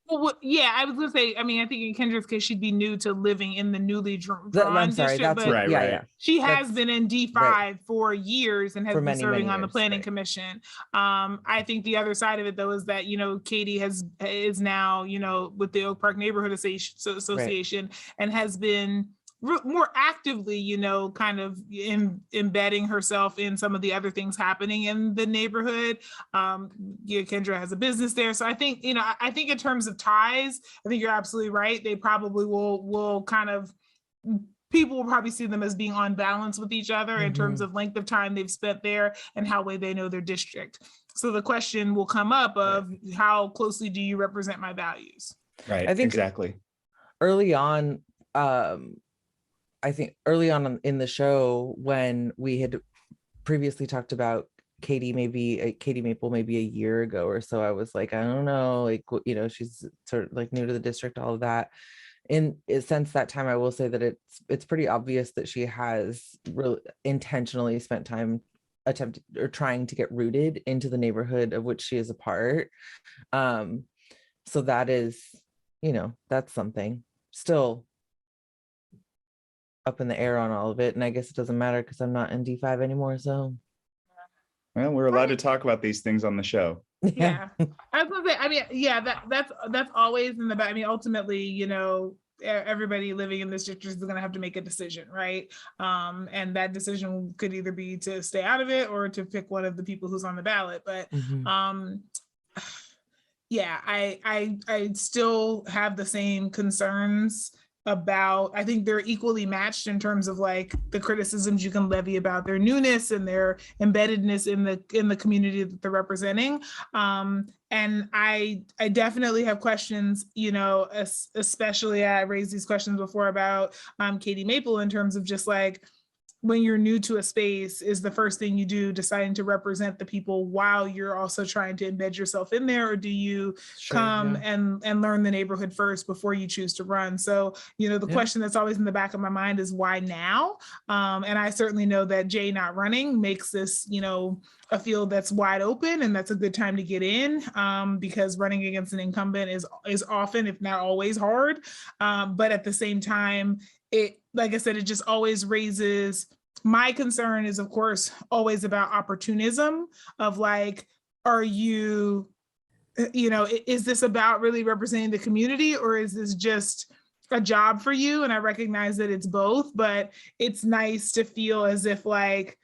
Well, yeah, I was gonna say, I mean, I think in Kendra's case, she'd be new to living in the newly drawn district, that's but right. She has been in D5 for years and has been serving on the planning commission. I think the other side of it, though, is that, you know, Katie is now, you know, with the Oak Park Neighborhood Association and has been more actively, you know, kind of embedding herself in some of the other things happening in the neighborhood. Kendra has a business there. So I think, you know, I think in terms of ties, I think you're absolutely right. They probably will kind of, people will probably see them as being on balance with each other in terms of length of time they've spent there and how well they know their district. So the question will come up of how closely do you represent my values? Right, I think exactly. Early on, I think early on in the show, when we had previously talked about Katie Maple maybe a year ago or so, I was like, I don't know, like, you know, she's sort of like new to the district, all of that. And since that time, I will say that it's pretty obvious that she has really intentionally spent time trying to get rooted into the neighborhood of which she is a part. So that is, you know, that's something. Still up in the air on all of it, and I guess it doesn't matter because I'm not in D5 anymore. So, well, we're allowed to talk about these things on the show. Yeah, I was gonna say, I mean, yeah, that's always in the back. I mean, ultimately, you know, everybody living in this district is going to have to make a decision, right? And that decision could either be to stay out of it or to pick one of the people who's on the ballot. But yeah, I still have the same concerns about, I think they're equally matched in terms of like the criticisms you can levy about their newness and their embeddedness in the community that they're representing. And I definitely have questions, you know, especially I raised these questions before about Katie Maple in terms of just like, when you're new to a space, is the first thing you do deciding to represent the people while you're also trying to embed yourself in there? Or do you come and learn the neighborhood first before you choose to run? So, you know, the question that's always in the back of my mind is why now? And I certainly know that Jay not running makes this, you know, a field that's wide open, and that's a good time to get in, because running against an incumbent is often, if not always, hard. But at the same time, it, like I said, it just always raises, my concern is of course always about opportunism of like, are you, you know, is this about really representing the community, or is this just a job for you? And I recognize that it's both, but it's nice to feel as if like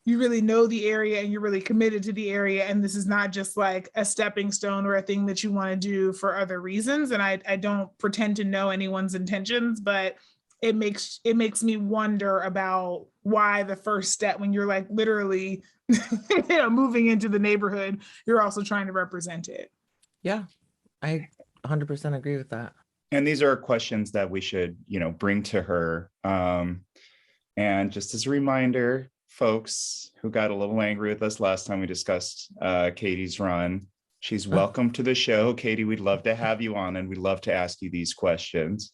you really know the area and you're really committed to the area, and this is not just like a stepping stone or a thing that you want to do for other reasons. And I don't pretend to know anyone's intentions, but it makes me wonder about why the first step, when you're like literally you know, moving into the neighborhood, you're also trying to represent it. Yeah, I 100% agree with that. And these are questions that we should, you know, bring to her. And just as a reminder, folks who got a little angry with us last time we discussed Katie's run, she's welcome to the show. Katie, we'd love to have you on, and we'd love to ask you these questions.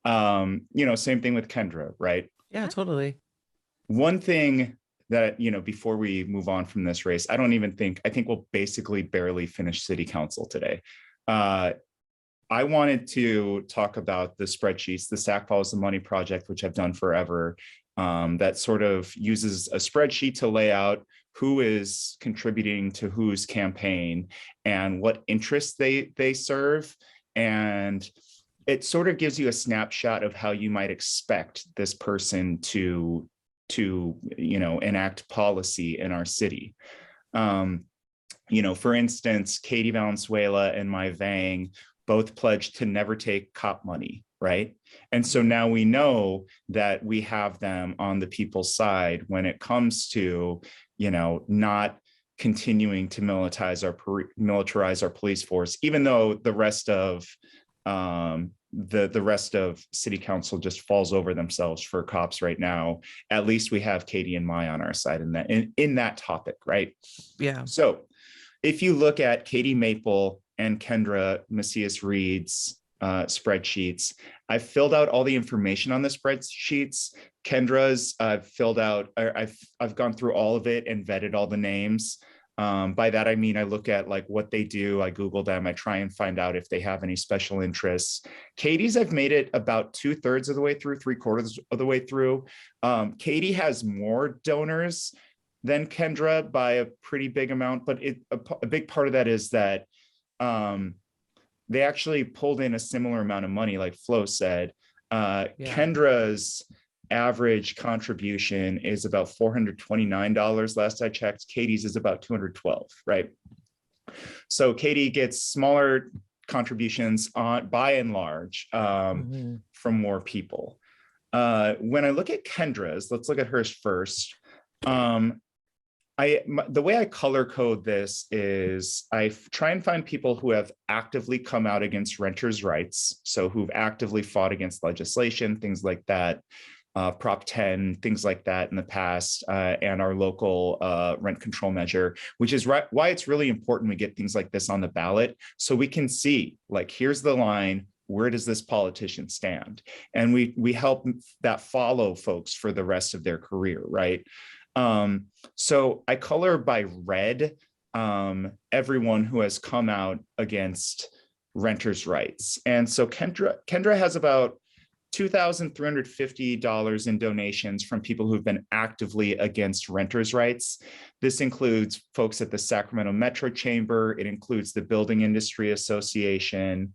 You know, same thing with Kendra, right? Yeah, totally. One thing that, you know, before we move on from this race, I think we'll basically barely finish city council today. I wanted to talk about the spreadsheets, the Sac Follows the Money project, which I've done forever, that sort of uses a spreadsheet to lay out who is contributing to whose campaign and what interests they serve. And it sort of gives you a snapshot of how you might expect this person to you know, enact policy in our city. You know, for instance, Katie Valenzuela and Mai Vang both pledged to never take cop money, right? And so now we know that we have them on the people's side when it comes to, you know, not continuing to militarize our police force, even though the rest of the rest of city council just falls over themselves for cops right now. At least we have Katie and Mai on our side in that topic, right? Yeah. So if you look at Katie Maple and Kendra Macias Reed's spreadsheets, I've filled out all the information on the spreadsheets. Kendra's filled out, I've gone through all of it and vetted all the names. By that, I mean, I look at like what they do, I Google them, I try and find out if they have any special interests. Katie's, I've made it about 2/3 of the way through, 3/4 of the way through. Katie has more donors than Kendra by a pretty big amount, but a big part of that is that they actually pulled in a similar amount of money, like Flo said. Kendra's average contribution is about $429 last I checked. Katie's is about $212, right? So Katie gets smaller contributions by and large from more people. When I look at Kendra's, let's look at hers first. The way I color code this is I try and find people who have actively come out against renters' rights, so who've actively fought against legislation, things like that. Prop 10, things like that in the past, and our local rent control measure, which is why it's really important we get things like this on the ballot so we can see, like, here's the line, where does this politician stand? And we help that follow folks for the rest of their career, right? So I color by red everyone who has come out against renters' rights. And so Kendra has about $2,350 in donations from people who've been actively against renters' rights. This includes folks at the Sacramento Metro Chamber. It includes the Building Industry Association,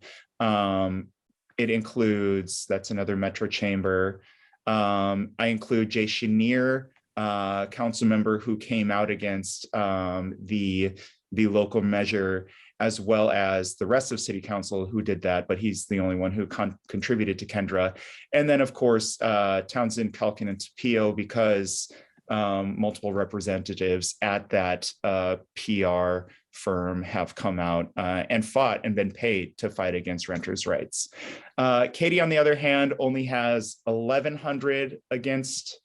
it includes, that's another Metro Chamber. I include Jay Chenier, council member who came out against the local measure, as well as the rest of City Council who did that, but he's the only one who contributed to Kendra. And then, of course, Townsend, Calkin, and Tapio, because multiple representatives at that PR firm have come out and fought and been paid to fight against renters' rights. Katie, on the other hand, only has 1,100 against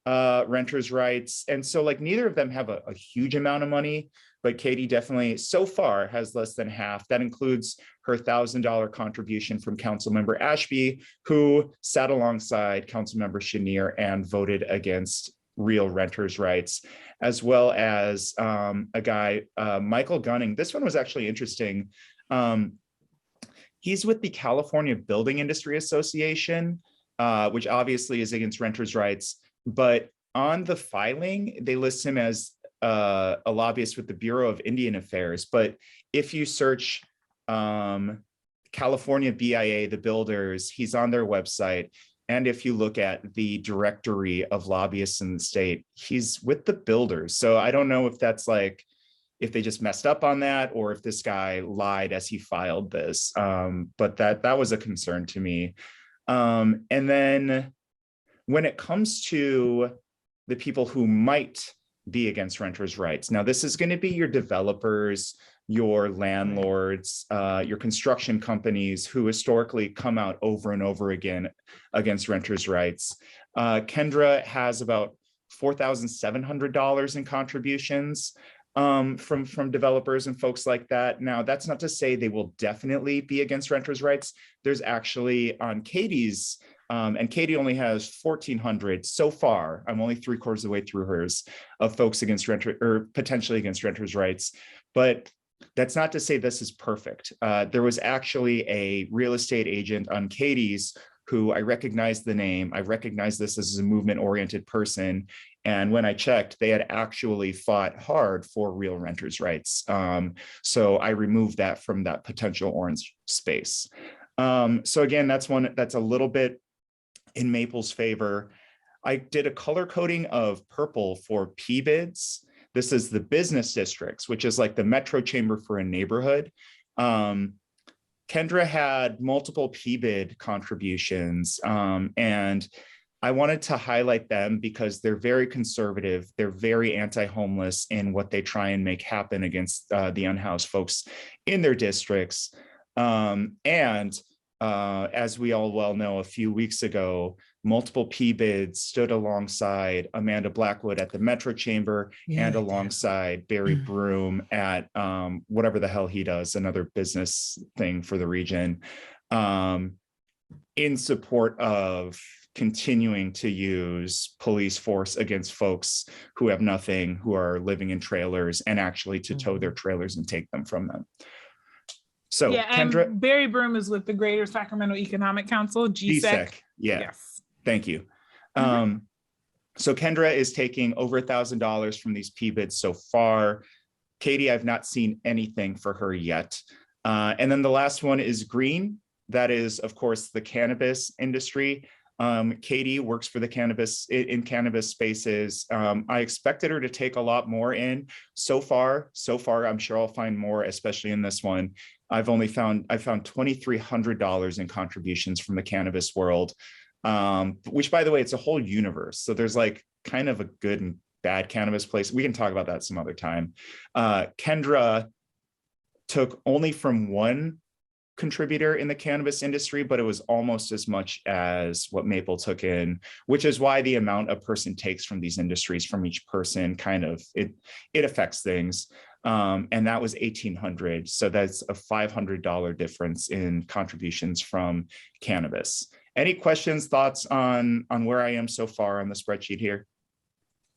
renters' rights. And so like neither of them have a huge amount of money, but Katie definitely so far has less than half. That includes her $1,000 contribution from Councilmember Ashby, who sat alongside Councilmember Chenier and voted against real renters' rights, as well as a guy, Michael Gunning. This one was actually interesting. He's with the California Building Industry Association, which obviously is against renters' rights, but on the filing, they list him as a lobbyist with the Bureau of Indian Affairs. But if you search California BIA, the builders, he's on their website. And if you look at the directory of lobbyists in the state, he's with the builders. So I don't know if that's like, if they just messed up on that or if this guy lied as he filed this. But that was a concern to me. And then when it comes to the people who might be against renters' rights, now this is going to be your developers, your landlords, your construction companies who historically come out over and over again against renters' rights. Kendra has about $4,700 in contributions from developers and folks like that. Now, that's not to say they will definitely be against renters' rights. There's actually on Katie's, and Katie only has 1,400 so far. I'm only 3/4 of the way through hers, of folks against potentially against renters' rights. But that's not to say this is perfect. There was actually a real estate agent on Katie's who I recognized the name. I recognize this as a movement-oriented person. And when I checked, they had actually fought hard for real renters' rights. So I removed that from that potential orange space. So again, that's one that's a little bit in Maple's favor. I did a color coding of purple for PBIDs. This is the business districts, which is like the Metro Chamber for a neighborhood. Kendra had multiple PBID contributions, and I wanted to highlight them because they're very conservative. They're very anti-homeless in what they try and make happen against the unhoused folks in their districts. As we all well know, a few weeks ago, multiple PBIDs stood alongside Amanda Blackwood at the Metro Chamber and alongside Barry Broom at whatever the hell he does, another business thing for the region, in support of continuing to use police force against folks who have nothing, who are living in trailers, and actually to tow their trailers and take them from them. So yeah, Kendra, and Barry Broom is with the Greater Sacramento Economic Council, GSEC. Yeah, yes. Thank you. So Kendra is taking over $1,000 from these PBIDs so far. Katie, I've not seen anything for her yet. And then the last one is Green. That is, of course, the cannabis industry. Katie works for the cannabis spaces. I expected her to take a lot more in. So far, I'm sure I'll find more, especially in this one. I found $2,300 in contributions from the cannabis world, which, by the way, it's a whole universe. So there's like kind of a good and bad cannabis place. We can talk about that some other time. Kendra took only from one contributor in the cannabis industry, but it was almost as much as what Maple took in, which is why the amount a person takes from these industries from each person kind of, it affects things. And that was $1,800. So that's a $500 difference in contributions from cannabis. Any questions, thoughts on where I am so far on the spreadsheet here?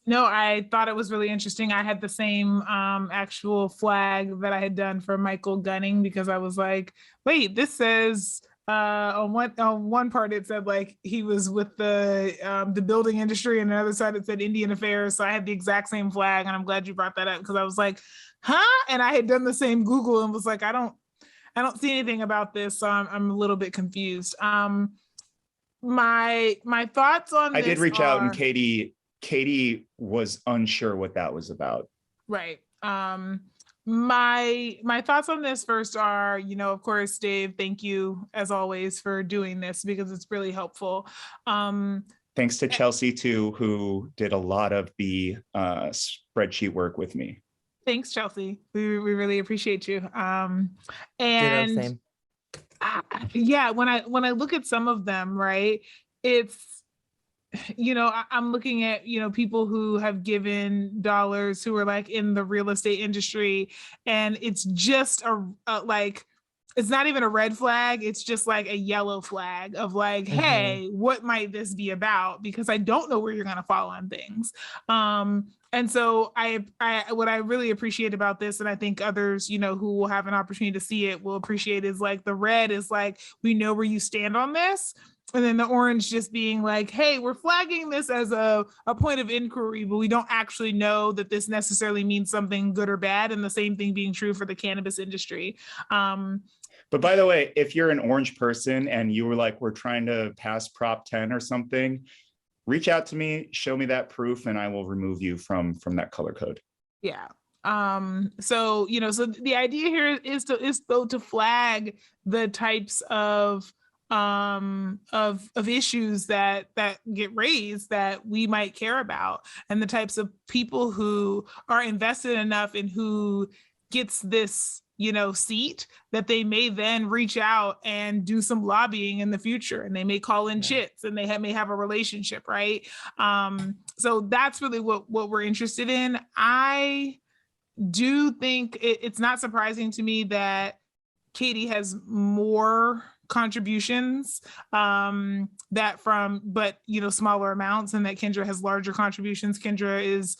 No, I thought it was really interesting. I had the same actual flag that I had done for Michael Gunning, because I was like, wait, this says on one part it said like he was with the building industry, and the other side it said Indian Affairs. So I had the exact same flag, and I'm glad you brought that up, because I was like, huh? And I had done the same Google and was like, I don't I don't see anything about this, so I'm a little bit confused. My thoughts on this I did reach out, and are- Katie was unsure what that was about. Right. My thoughts on this first are, of course, Dave, thank you as always for doing this because it's really helpful. Thanks to Chelsea too, who did a lot of the spreadsheet work with me. Thanks, Chelsea. We really appreciate you. And same. Yeah, when I look at some of them, right, it's, I'm looking at, people who have given dollars who are like in the real estate industry, and it's just like, it's not even a red flag. It's just like a yellow flag of like, hey, what might this be about? Because I don't know where you're going to fall on things. And so what I really appreciate about this, and I think others, who will have an opportunity to see it will appreciate, is like the red is like, we know where you stand on this. And then the orange just being like, hey, we're flagging this as a point of inquiry, but we don't actually know that this necessarily means something good or bad. And the same thing being true for the cannabis industry. But by the way, if you're an orange person and you were like, we're trying to pass Prop 10 or something, reach out to me, show me that proof, and I will remove you from that color code. Yeah. So, so the idea here is to flag the types of issues that get raised that we might care about, and the types of people who are invested enough in who gets this seat that they may then reach out and do some lobbying in the future, and they may call in chits, and they may have a relationship, right? So that's really what we're interested in. I do think it's not surprising to me that Katie has more contributions but smaller amounts, and that Kendra has larger contributions. Kendra is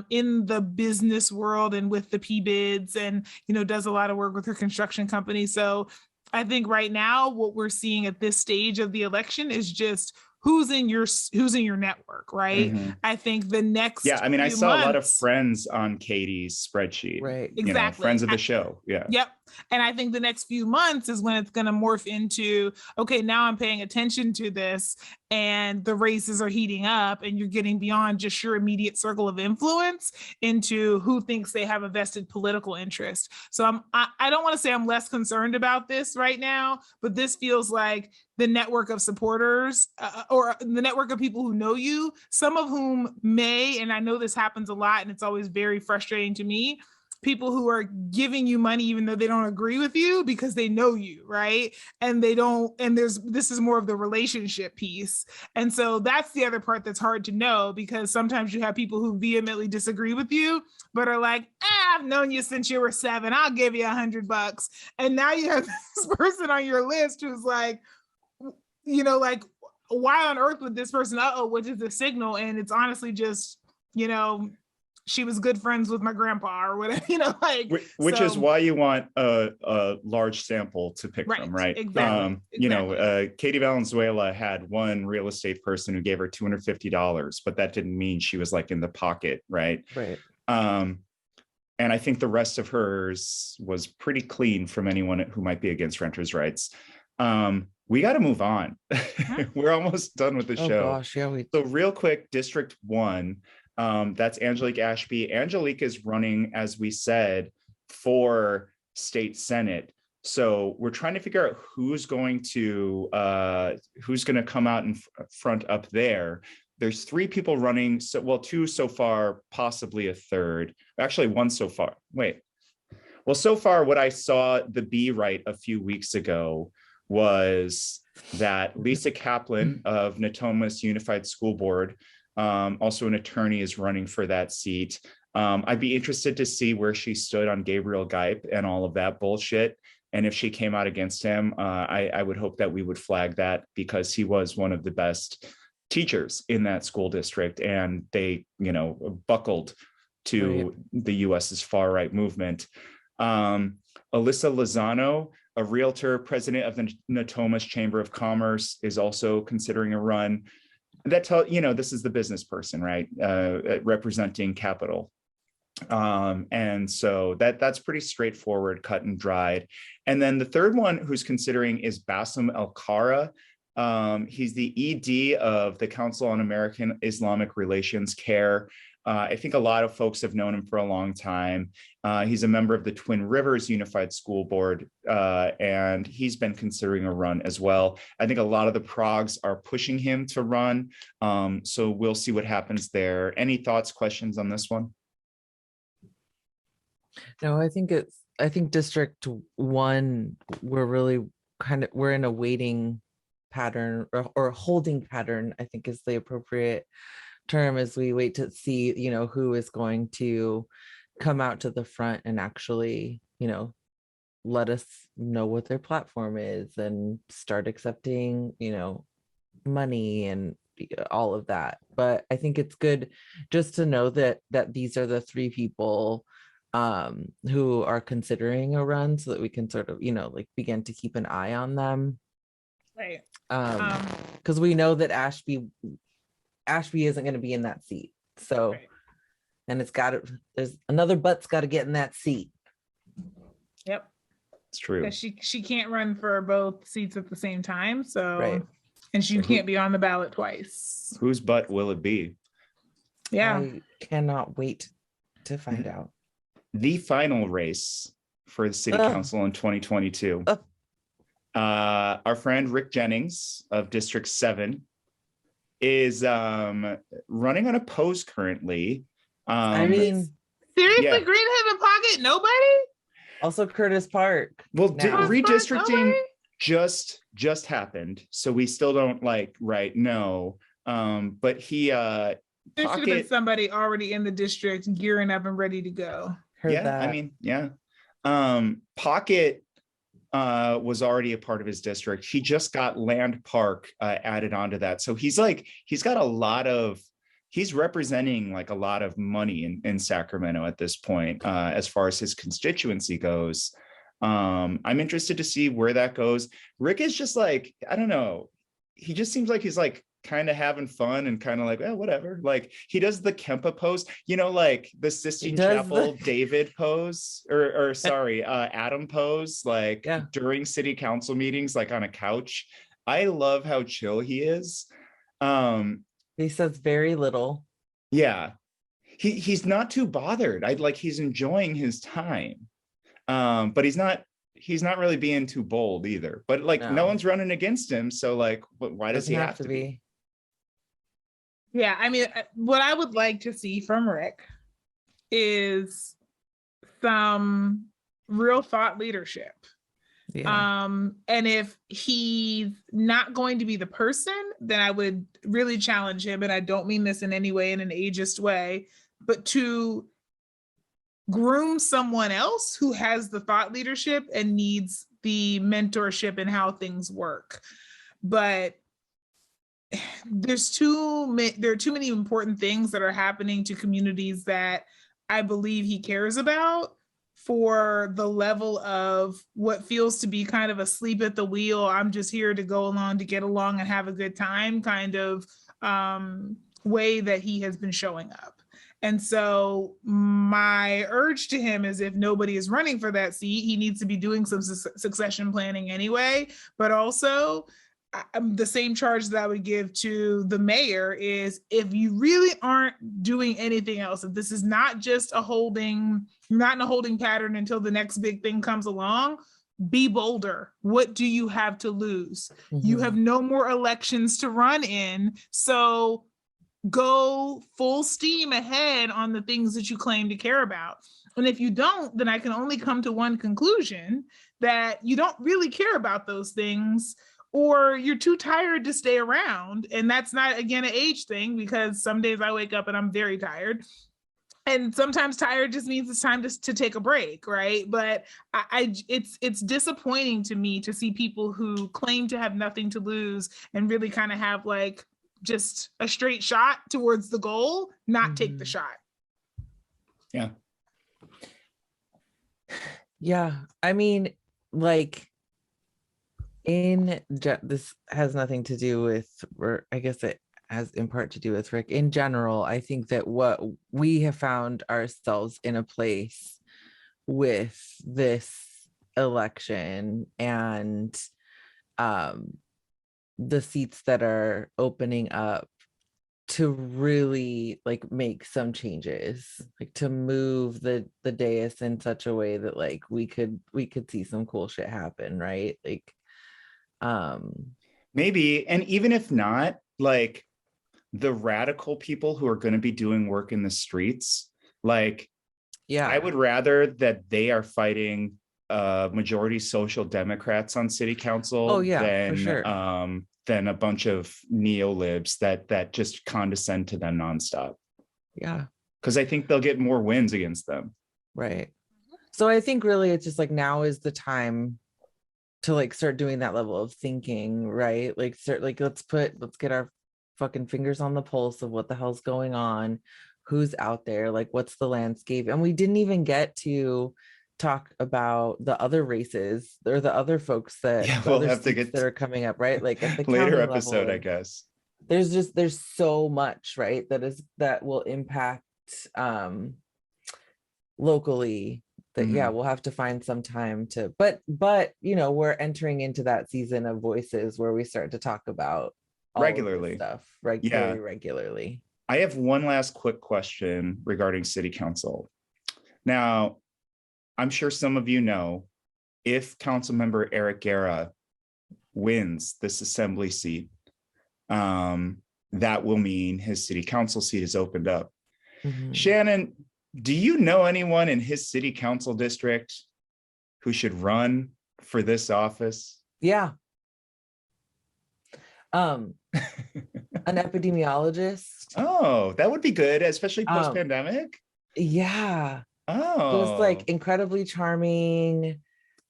in the business world and with the PBIDs, and does a lot of work with her construction company. So I think right now what we're seeing at this stage of the election is just who's in your network, right? I think the next I saw a lot of friends on Katie's spreadsheet, right? Exactly. Friends of the show. Yep. And I think the next few months is when it's going to morph into, okay, now I'm paying attention to this, and the races are heating up, and you're getting beyond just your immediate circle of influence into who thinks they have a vested political interest. So I don't want to say I'm less concerned about this right now, but this feels like the network of supporters or the network of people who know you, some of whom may, and I know this happens a lot, and it's always very frustrating to me, people who are giving you money even though they don't agree with you because they know you, right? And this is more of the relationship piece. And so that's the other part that's hard to know, because sometimes you have people who vehemently disagree with you, but are like, I've known you since you were 7, I'll give you $100. And now you have this person on your list who's like, like, why on earth would this person, what is the signal? And it's honestly just, she was good friends with my grandpa or whatever, which is why you want a large sample to pick from, right? Exactly. Katie Valenzuela had one real estate person who gave her $250, but that didn't mean she was like in the pocket, right? Right. And I think the rest of hers was pretty clean from anyone who might be against renters' rights. We got to move on. We're almost done with the show. Gosh, yeah, So real quick, District 1. That's Angelique Ashby. Angelique is running, as we said, for state senate. So we're trying to figure out who's going to come out in front up there. There's 3 people running. So, well, 2 so far, possibly a third. Actually, 1 so far. Wait. Well, so far, what I saw the B write a few weeks ago was that Lisa Kaplan of Natomas Unified School Board, also an attorney, is running for that seat. I'd be interested to see where she stood on Gabriel Geip and all of that bullshit. And if she came out against him, I would hope that we would flag that, because he was one of the best teachers in that school district, and they, buckled to the US's far right movement. Alyssa Lozano, a realtor, president of the Natomas Chamber of Commerce, is also considering a run. That this is the business person, right? Representing capital. And so that's pretty straightforward, cut and dried. And then the third one who's considering is Bassem El-Kara. He's the ED of the Council on American Islamic Relations, CARE. I think a lot of folks have known him for a long time. He's a member of the Twin Rivers Unified School Board, and he's been considering a run as well. I think a lot of the progs are pushing him to run, so we'll see what happens there. Any thoughts, questions on this one? No, I think District 1, we're in a waiting pattern or holding pattern, I think is the appropriate term, as we wait to see, who is going to come out to the front and actually, let us know what their platform is and start accepting, money and all of that. But I think it's good just to know that these are the three people who are considering a run, so that we can sort of, begin to keep an eye on them. Right. Because we know that Ashby isn't going to be in that seat. So, right. And there's another butt's got to get in that seat. Yep. It's true. She can't run for both seats at the same time. So, right. And she can't be on the ballot twice. Whose butt will it be? Yeah. I cannot wait to find out. The final race for the city council in 2022. Our friend Rick Jennings of District 7 is running unopposed currently. I mean, seriously, yeah. Greenhead and Pocket, nobody? Also Curtis Park. Well, redistricting just happened, so we still don't know. But he there should have been somebody already in the district gearing up and ready to go. I mean, yeah. Pocket was already a part of his district. He just got Land Park added onto that. So he's representing a lot of money in Sacramento at this point, as far as his constituency goes. I'm interested to see where that goes. Rick is just I don't know. He just seems like he's kind of having fun and kind of whatever. He does the Kempa pose, the Sistine Chapel David pose, or sorry, Adam pose, during city council meetings, on a couch. I love how chill he is. He says very little. Yeah, he's not too bothered. He's enjoying his time, but he's not really being too bold either. But no one's running against him, so why does he have to be? Yeah, I mean, what I would like to see from Rick is some real thought leadership. Yeah. And if he's not going to be the person, then I would really challenge him, and I don't mean this in any way in an ageist way, but to groom someone else who has the thought leadership and needs the mentorship in how things work. But there are too many important things that are happening to communities that I believe he cares about for the level of what feels to be kind of a sleep at the wheel. I'm just here to go along to get along and have a good time kind of way that he has been showing up. And so my urge to him is, if nobody is running for that seat, he needs to be doing some succession planning anyway, but also the same charge that I would give to the mayor is, if you really aren't doing anything else, if this is not just not in a holding pattern until the next big thing comes along, be bolder. What do you have to lose? Mm-hmm. You have no more elections to run in. So go full steam ahead on the things that you claim to care about. And if you don't, then I can only come to one conclusion, that you don't really care about those things, or you're too tired to stay around. And that's not, again, an age thing, because some days I wake up and I'm very tired. And sometimes tired just means it's time to take a break, right? But it's disappointing to me to see people who claim to have nothing to lose and really kind of have just a straight shot towards the goal, not take the shot. Yeah. Yeah. I mean, this has nothing to do with, or I guess it has in part to do with Rick. In general, I think that what we have found ourselves in a place with this election and the seats that are opening up to really like make some changes, like to move the dais in such a way that like we could see some cool shit happen, right? Like maybe, and even if not, like the radical people who are going to be doing work in the streets, like yeah, I would rather that they are fighting majority social democrats on city council for sure. Than a bunch of neo-libs that just condescend to them nonstop. Yeah. Because I think they'll get more wins against them. Right. So I think really it's just like now is the time to like start doing that level of thinking, right? Like let's get our fucking fingers on the pulse of what the hell's going on, who's out there, like what's the landscape. And we didn't even get to talk about the other races or the other folks that we'll have to get that are coming up, right? Like at the later episode level, I guess. There's so much, right, that will impact locally that we'll have to find some time to, but you know, we're entering into that season of voices where we start to talk about regularly stuff regularly. I have one last quick question regarding city council. Now, I'm sure some of you know, if Councilmember Eric Guerra wins this assembly seat, that will mean his city council seat is opened up. Shannon, do you know anyone in his city council district who should run for this office? Yeah. An epidemiologist. Oh, that would be good, especially post-pandemic. Yeah. Oh, just like incredibly charming.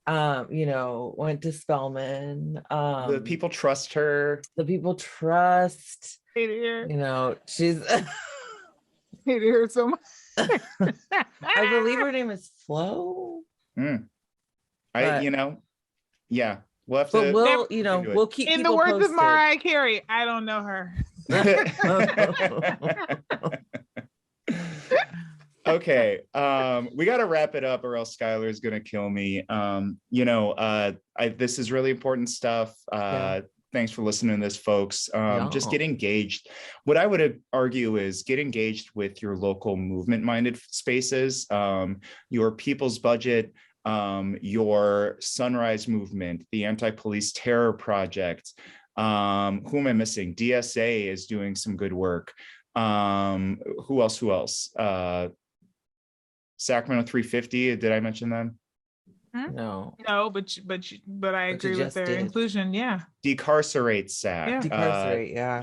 You know, went to Spelman. The people trust her. The people trust. You know, she's hate her so much. I believe her name is Flo. You know, yeah. We'll have but to, we'll, you know, we'll keep in the words of Mariah Carey, I don't know her. Okay, we got to wrap it up or else Skylar is going to kill me. You know, this is really important stuff. Thanks for listening to this, folks. Just get engaged. What I would argue is get engaged with your local movement-minded spaces, your People's Budget, your Sunrise Movement, the Anti-Police Terror Project. Who am I missing? DSA is doing some good work. Who else? Sacramento 350. Did I mention them? No, but I agree with their inclusion. Yeah. Decarcerate SAC.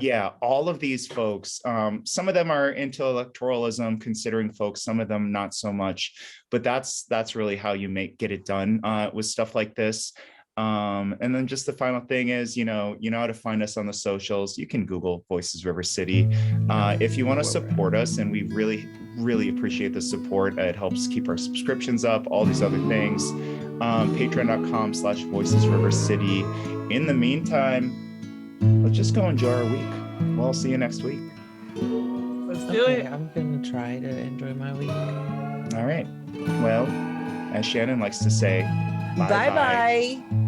Yeah. All of these folks, some of them are into electoralism considering folks, some of them not so much, but that's really how you get it done with stuff like this. And then just the final thing is, you know how to find us on the socials. You can Google Voices River City. If you want to support us, and we really, really appreciate the support. It helps keep our subscriptions up, all these other things. Patreon.com/Voices River City. In the meantime, let's just go enjoy our week. We'll see you next week. Let's do it. I'm going to try to enjoy my week. All right. Well, as Shannon likes to say, bye-bye.